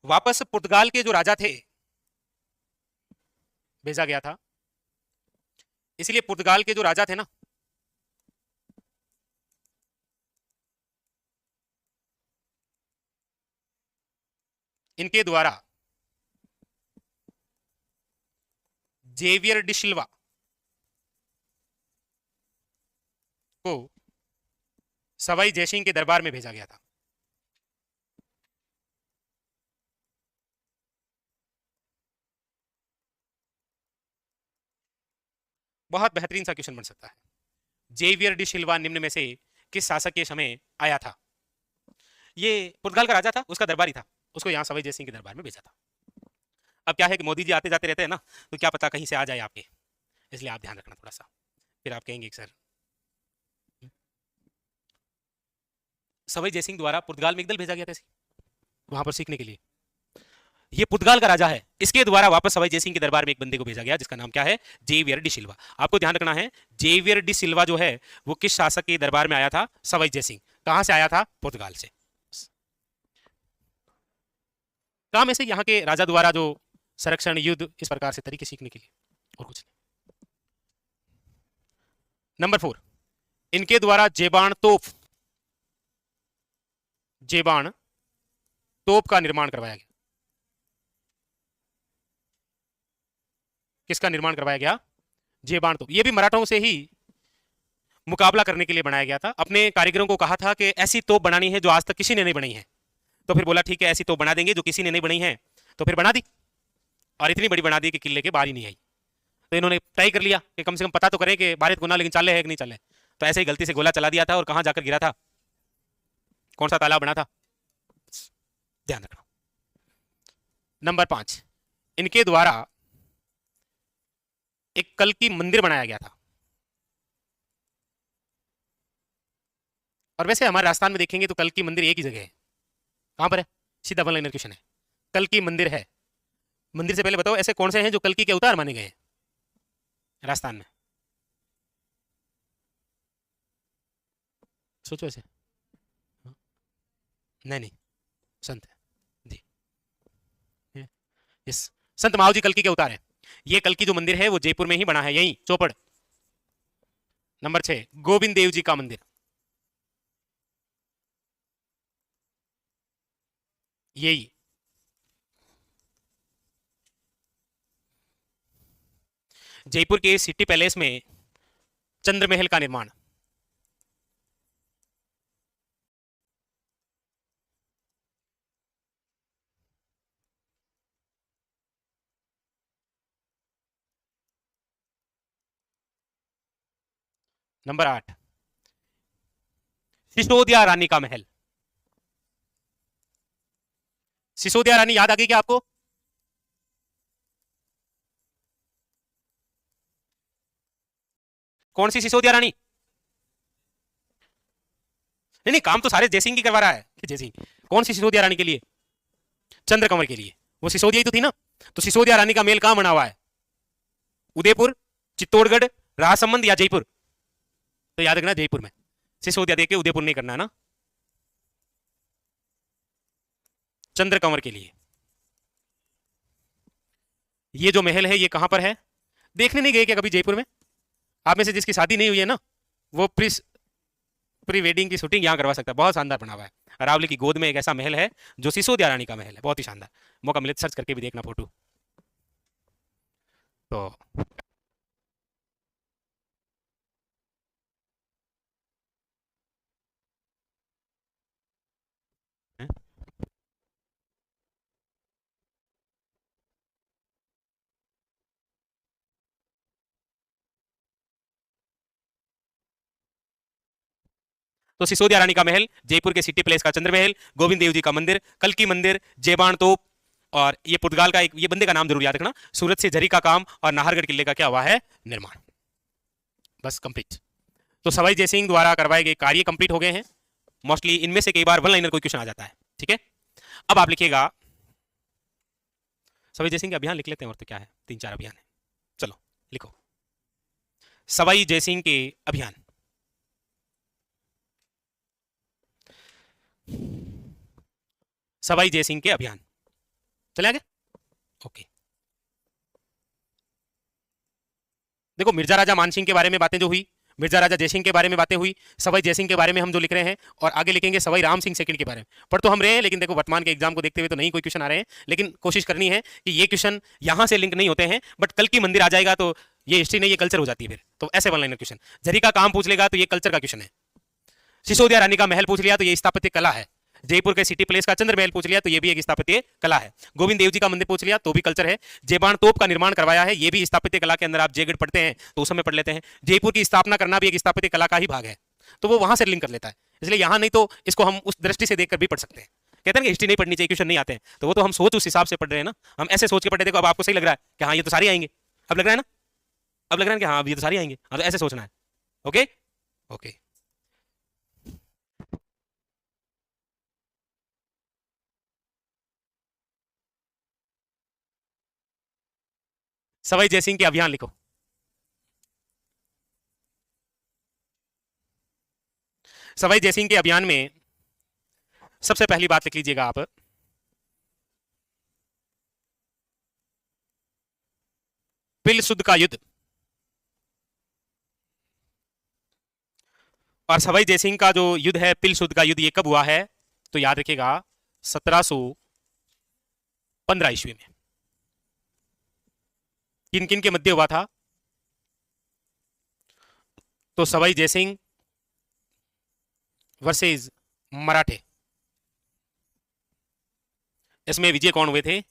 वापस पुर्तगाल के जो राजा थे भेजा गया था, इसलिए पुर्तगाल के जो राजा थे ना, इनके द्वारा जेवियर डिसिल्वा को सवाई जयसिंह के दरबार में भेजा गया था। बहुत बेहतरीन सा क्वेश्चन बन सकता है, जेवियर डिसिल्वा निम्न में से किस शासक के समय आया था? ये पुर्तगाल का राजा था, उसका दरबारी था, उसको यहाँ सवाई जयसिंह के दरबार में भेजा था। अब क्या है कि मोदी जी आते जाते रहते हैं ना, तो क्या पता कहीं से आ जाए आपके, इसलिए आप ध्यान रखना थोड़ा सा, फिर आप कहेंगे कि सर। सवाई जयसिंह द्वारा पुर्तगाल में एक दल भेजा गया था वहां पर सीखने के लिए। ये पुर्तगाल का राजा है, इसके द्वारा वापस सवाई जयसिंह के दरबार में एक बंदे को भेजा गया जिसका नाम क्या है? जेवियर डी सिल्वा। आपको ध्यान रखना है, जेवियर डी सिल्वा जो है वो किस शासक के दरबार में आया था? सवाई जयसिंह। कहां से आया था? पुर्तगाल से। काम ऐसे यहाँ के राजा द्वारा जो संरक्षण, युद्ध, इस प्रकार से तरीके सीखने के लिए, और कुछ नहीं। नंबर 4, इनके द्वारा जेबान तोप का निर्माण करवाया गया। किसका निर्माण करवाया गया? जेबान तोप। ये भी मराठों से ही मुकाबला करने के लिए बनाया गया था। अपने कारीगरों को कहा था कि ऐसी तोप बनानी है जो आज तक किसी ने नहीं बनाई है, तो फिर बोला ठीक है ऐसी तोप बना देंगे जो किसी ने नहीं बनाई है, तो फिर बना दी, और इतनी बड़ी बना दी कि किले के बाहर ही नहीं आई। तो इन्होंने तय कर लिया कि कम से कम पता तो करें कि भारत गुना लेकिन चाले है कि नहीं चाले। तो ऐसे ही गलती से गोला चला दिया था, और कहां जाकर गिरा था? कौन सा तालाब बना था? ध्यान रखना। नंबर 5, इनके द्वारा एक कल की मंदिर बनाया गया था। और वैसे हमारे राजस्थान में देखेंगे तो कल की मंदिर एक ही जगह है। कहां पर है? सीधा वन लाइनर क्वेश्चन है। कल की मंदिर है, मंदिर से पहले बताओ ऐसे कौन से हैं जो कल की के अवतार माने गए हैं राजस्थान में? सोचो ऐसे। नहीं नहीं, संत है जी। यस, संत महाव जी कल की के अवतार है। ये कल की जो मंदिर है वो जयपुर में ही बना है, यही चौपड़। नंबर 6, गोविंद देव जी का मंदिर, यही। जयपुर के सिटी पैलेस में चंद्रमहल का निर्माण। नंबर 8, सिसोदिया रानी का महल। सिसोदिया रानी याद आ गई क्या आपको? कौन सी सिसोदिया रानी? नहीं नहीं, काम तो सारे जयसिंह की करवा रहा है कि जयसिंह। कौन सी सिसोदिया रानी के लिए? चंद्रकंवर के लिए। वो सिसोदिया ही तो थी ना। तो सिसोदिया रानी का मेल कहां बना हुआ है? उदयपुर, चित्तौड़गढ़, राजसमंद या जयपुर? तो याद रखना जयपुर में। सिसोदिया देके उदयपुर नहीं करना है ना। चंद्रकंवर के लिए। ये जो महल है ये कहां पर है? देखने नहीं गए क्या कभी जयपुर में? आप में से जिसकी शादी नहीं हुई है ना, वो प्री वेडिंग की शूटिंग यहाँ करवा सकता है। बहुत शानदार बना हुआ है। अरावली की गोद में एक ऐसा महल है जो सिसोदिया रानी का महल है, बहुत ही शानदार। मौका मिले तो सर्च करके भी देखना फोटो। तो तो सिसोदिया रानी का महल, जयपुर के सिटी प्लेस का चंद्र महल, गोविंद देव जी का मंदिर, कल्की मंदिर, जेबान तोप, और ये पुर्तगाल का एक, ये बंदे का नाम जरूर याद रखना, सूरत से झरी का काम, और नाहरगढ़ किले का क्या हुआ है? निर्माण। बस कंप्लीट। तो सवाई जयसिंह द्वारा करवाए गए कार्य कंप्लीट हो गए हैं। मोस्टली इनमें से कई बार वन लाइनर कोई क्वेश्चन आ जाता है। ठीक है, अब आप लिखिएगा सवाई जयसिंह के अभियान लिख लेते हैं, और तो क्या है, 3-4 अभियान है। चलो लिखो सवाई जयसिंह के अभियान। सवाई जयसिंह के अभियान चले आगे। ओके, देखो मिर्जा राजा मानसिंह के बारे में बातें जो हुई, मिर्जा राजा जयसिंह के बारे में बातें हुई, सवाई जयसिंह के बारे में हम जो लिख रहे हैं, और आगे लिखेंगे सवाई राम सिंह सेकंड के बारे में। पढ़ तो हम रहे हैं, लेकिन देखो वर्तमान के एग्जाम को देखते हुए तो नहीं कोई क्वेश्चन आ रहे हैं, लेकिन कोशिश करनी है कि ये क्वेश्चन यहां से लिंक नहीं होते हैं, बट कल की मंदिर आ जाएगा तो ये हिस्ट्री नहीं, ये कल्चर हो जाती है फिर। तो ऐसे वन लाइनर क्वेश्चन। झरी का काम पूछ लेगा तो ये कल्चर का क्वेश्चन है। सिसोदिया रानी का महल पूछ लिया तो ये स्थापत्य कला है। जयपुर के सिटी प्लेस का चंद्र महल पूछ लिया तो ये भी एक स्थापत्य कला है। गोविंद देव जी का मंदिर पूछ लिया तो भी कल्चर है। जेबान तोप का निर्माण करवाया है, ये भी स्थापत्य कला के अंदर, आप जयगढ़ पढ़ते हैं तो उस समय पढ़ लेते हैं। जयपुर की स्थापना करना भी एक स्थापत्य कला का ही भाग है, तो वो वहां से लिंक कर लेता है। इसलिए यहां नहीं तो इसको हम उस दृष्टि से देखकर भी पढ़ सकते हैं। कहते हैं कि हिस्ट्री नहीं पढ़नी चाहिए, क्वेश्चन नहीं आते हैं, तो वो तो हम सोच उस हिसाब से पढ़ रहे हैं ना। हम ऐसे सोच के पढ़े, देखो अब आपको सही लग रहा है कि हाँ ये तो सारे आएंगे, अब लग रहा है ना, अब लग रहा है कि हाँ अब ये तो सारे आएंगे, तो ऐसे सोचना है। ओके ओके, सवाई जयसिंह के अभियान लिखो। सवाई जयसिंह के अभियान में सबसे पहली बात लिख लीजिएगा आप, पिलसुद का युद्ध। और सवाई जयसिंह का जो युद्ध है, पिलसुद का युद्ध, ये कब हुआ है? तो याद रखिएगा 1715 ईस्वी में। किन किन के मध्य हुआ था? तो सवाई जयसिंह वर्सेस मराठे। इसमें विजय कौन हुए थे?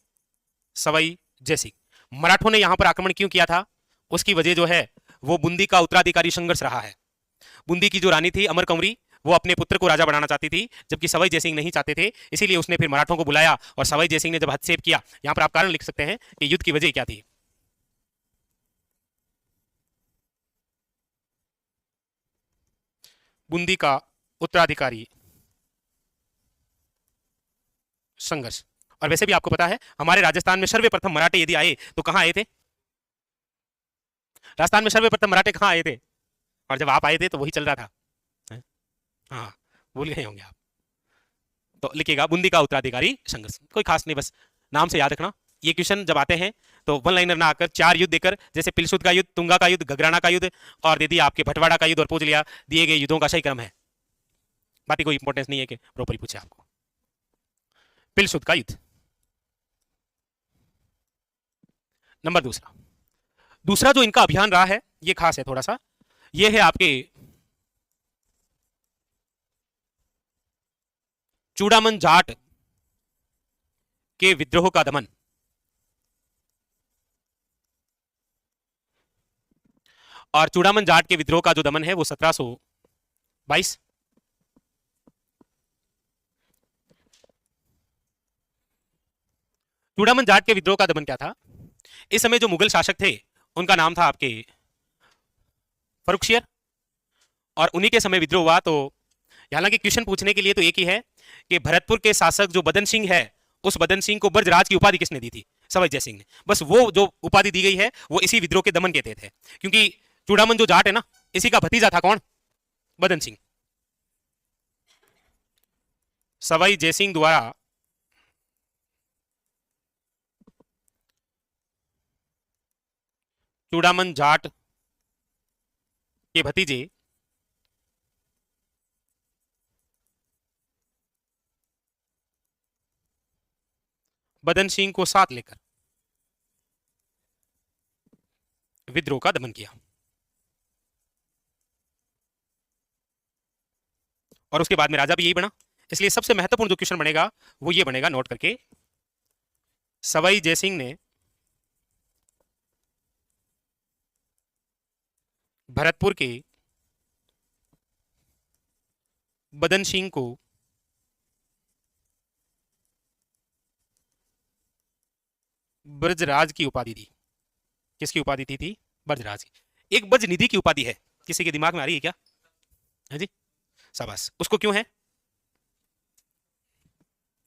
सवाई जयसिंह। मराठों ने यहां पर आक्रमण क्यों किया था? उसकी वजह जो है वो बूंदी का उत्तराधिकारी संघर्ष रहा है। बूंदी की जो रानी थी अमर कंवरी, वो अपने पुत्र को राजा बनाना चाहती थी, जबकि सवाई जयसिंह नहीं चाहते थे। इसीलिए उसने फिर मराठों को बुलाया, और सवाई जयसिंह ने जब हस्तक्षेप किया, यहां पर आप कारण लिख सकते हैं कि युद्ध की वजह क्या थी। बूंदी का उत्तराधिकारी संघर्ष। और वैसे भी आपको पता है हमारे राजस्थान में सर्वप्रथम मराठे यदि आए तो कहां आए थे? राजस्थान में सर्वप्रथम मराठे कहां आए थे? और जब आप आए थे तो वही चल रहा था। हाँ, भूल गए होंगे आप। तो लिखिएगा बूंदी का उत्तराधिकारी संघर्ष, कोई खास नहीं, बस नाम से याद रखना। ये क्वेश्चन जब आते हैं तो वन लाइनर ना आकर 4 युद्ध देकर, जैसे पिलसुद का युद्ध, तुंगा का युद्ध, घगराना का युद्ध, और दे दिया आपके भटवाड़ा का युद्ध, और पूछ लिया दिए गए युद्धों का सही क्रम है। बाकी कोई इंपॉर्टेंस नहीं है कि प्रॉपर पूछे आपको। पिलसुद का युद्ध नंबर दूसरा। दूसरा जो इनका अभियान रहा है ये खास है थोड़ा सा, ये है आपके चूड़ामन जाट के विद्रोह का दमन। और चूड़ामन जाट के विद्रोह का जो दमन है वो 1722। चूड़ामन जाट के विद्रोह का दमन क्या था? इस समय जो मुगल शासक थे उनका नाम था आपके फर्रुखशियर, और उन्हीं के समय विद्रोह हुआ। तो हालांकि क्वेश्चन पूछने के लिए तो एक ही है कि भरतपुर के शासक जो बदन सिंह है, उस बदन सिंह को ब्रजराज की उपाधि किसने दी थी? सवाई जय सिंह ने। बस वो जो उपाधि दी गई है वो इसी विद्रोह के दमन के तहत है, क्योंकि चूड़ामन जो जाट है ना, इसी का भतीजा था कौन? बदन सिंह। सवाई जयसिंह द्वारा चूड़ामन जाट के भतीजे बदन सिंह को साथ लेकर विद्रोह का दमन किया। और उसके बाद में राजा भी यही बना। इसलिए सबसे महत्वपूर्ण जो क्वेश्चन बनेगा वो ये बनेगा, नोट करके, सवाई जयसिंह ने भरतपुर के बदन सिंह को ब्रजराज की उपाधि दी। किसकी उपाधि थी? ब्रजराज की। एक ब्रज निधि की उपाधि है, किसी के दिमाग में आ रही है क्या? है जी, शाबाश। उसको क्यों है?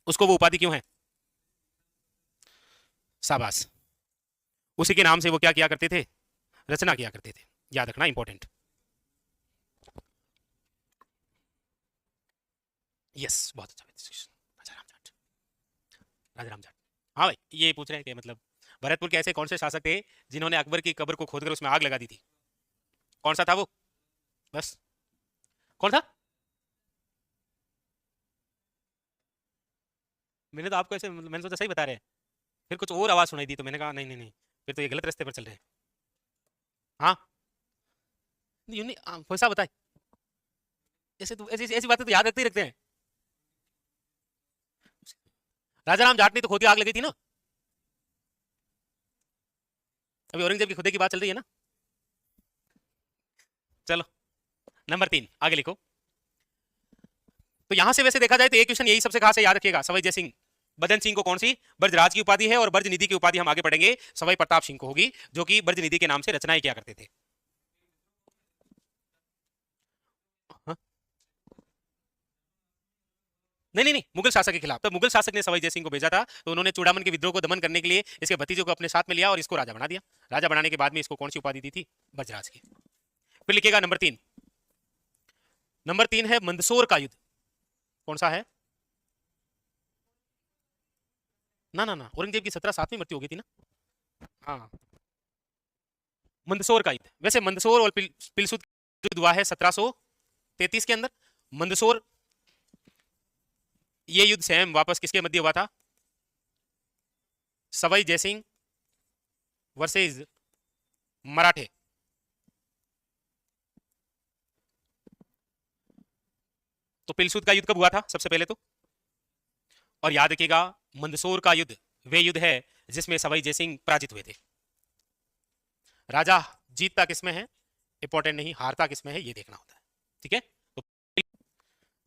उसको वो उपाधि क्यों है? शाबाश। उसी के नाम से वो क्या किया करते थे? रचना किया करते थे। याद रखना, इंपॉर्टेंट। यस, बहुत अच्छा। राजाराम जाट, राजाराम जाट। हाँ भाई, ये पूछ रहे हैं कि मतलब भरतपुर के ऐसे कौन से शासक थे जिन्होंने अकबर की कब्र को खोदकर उसमें आग लगा दी थी? कौन सा था वो? बस, कौन था? मैंने तो आपको ऐसे, मैंने सोचा सही बता रहे हैं, फिर कुछ और आवाज सुनाई दी तो मैंने कहा नहीं नहीं नहीं, फिर तो ये गलत रास्ते पर चल रहे हैं। हाँ, यूं नहीं, पैसा बताए। ऐसे तो ऐसी ऐसी बातें तो याद रखते ही रखते हैं। राजाराम जाट ने तो खोदी आग लगी थी ना। अभी औरंगजेब की खुदे की बात चल रही है ना। चलो, नंबर 3 आगे लिखो। तो यहां से वैसे देखा जाए तो एक क्वेश्चन यही सबसे खास है, याद रखिएगा। सवाई जय सिंह, बदन सिंह को कौन सी? ब्रजराज की उपाधि है, और ब्रज निधि की उपाधि हम आगे पढ़ेंगे सवाई प्रताप सिंह को होगी, जो कि ब्रज निधि के नाम से रचनाएं किया करते थे। हाँ? नहीं नहीं नहीं, मुगल शासक के खिलाफ। तो मुगल शासक ने सवाई जय सिंह को भेजा था, तो उन्होंने चूड़ामन के विद्रोह को दमन करने के लिए इसके भतीजों को अपने साथ में लिया और इसको राजा बना दिया। राजा बनाने के बाद में इसको कौन सी उपाधि दी थी? ब्रजराज की। फिर लिखेगा नंबर 3। नंबर 3 है मंदसौर का युद्ध। कौन सा है? ना ना ना, औरंगजेब की 1707 में मृत्यु हो गई थी ना। हाँ, मंदसौर का युद्ध। वैसे मंदसौर और पिलसुत युद्ध हुआ है 1733 के अंदर। मंदसौर, ये युद्ध सेम वापस किसके मध्य हुआ था? सवाई जयसिंह वर्सेस मराठे। तो पिलसुत का युद्ध कब हुआ था सबसे पहले तो? और याद रखिएगा, मंदसौर का युद्ध वे युद्ध है जिसमें सवाई जयसिंह पराजित हुए थे। राजा जीतता किसमें है इंपॉर्टेंट नहीं, हारता किसमें है ये देखना होता है। ठीक है, तो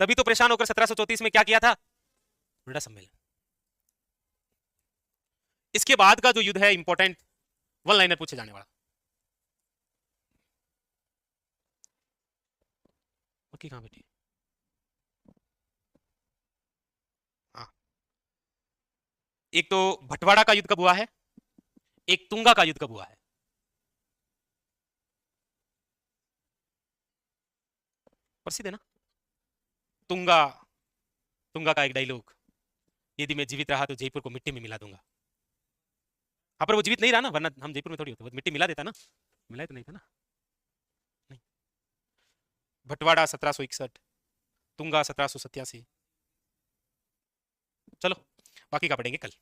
तभी तो परेशान होकर 1734 में क्या किया था? उल्टा सम्मेलन। इसके बाद का जो युद्ध है इंपॉर्टेंट, वन लाइनर पूछे जाने वाला। ओके, कहां बेटी? हाँ, एक तो भटवाड़ा का युद्ध कब हुआ है, एक तुंगा का युद्ध कब हुआ है? प्रसिद्ध है ना तुंगा। तुंगा का एक डायलॉग, यदि मैं जीवित रहा तो जयपुर को मिट्टी में मिला दूंगा। हाँ, पर वो जीवित नहीं रहा ना, वरना हम जयपुर में थोड़ी होते, वो मिट्टी मिला देता ना। मिला तो नहीं था ना। नहीं, भटवाड़ा 1761, तुंगा 1787। चलो, बाकी का पढ़ेंगे कल।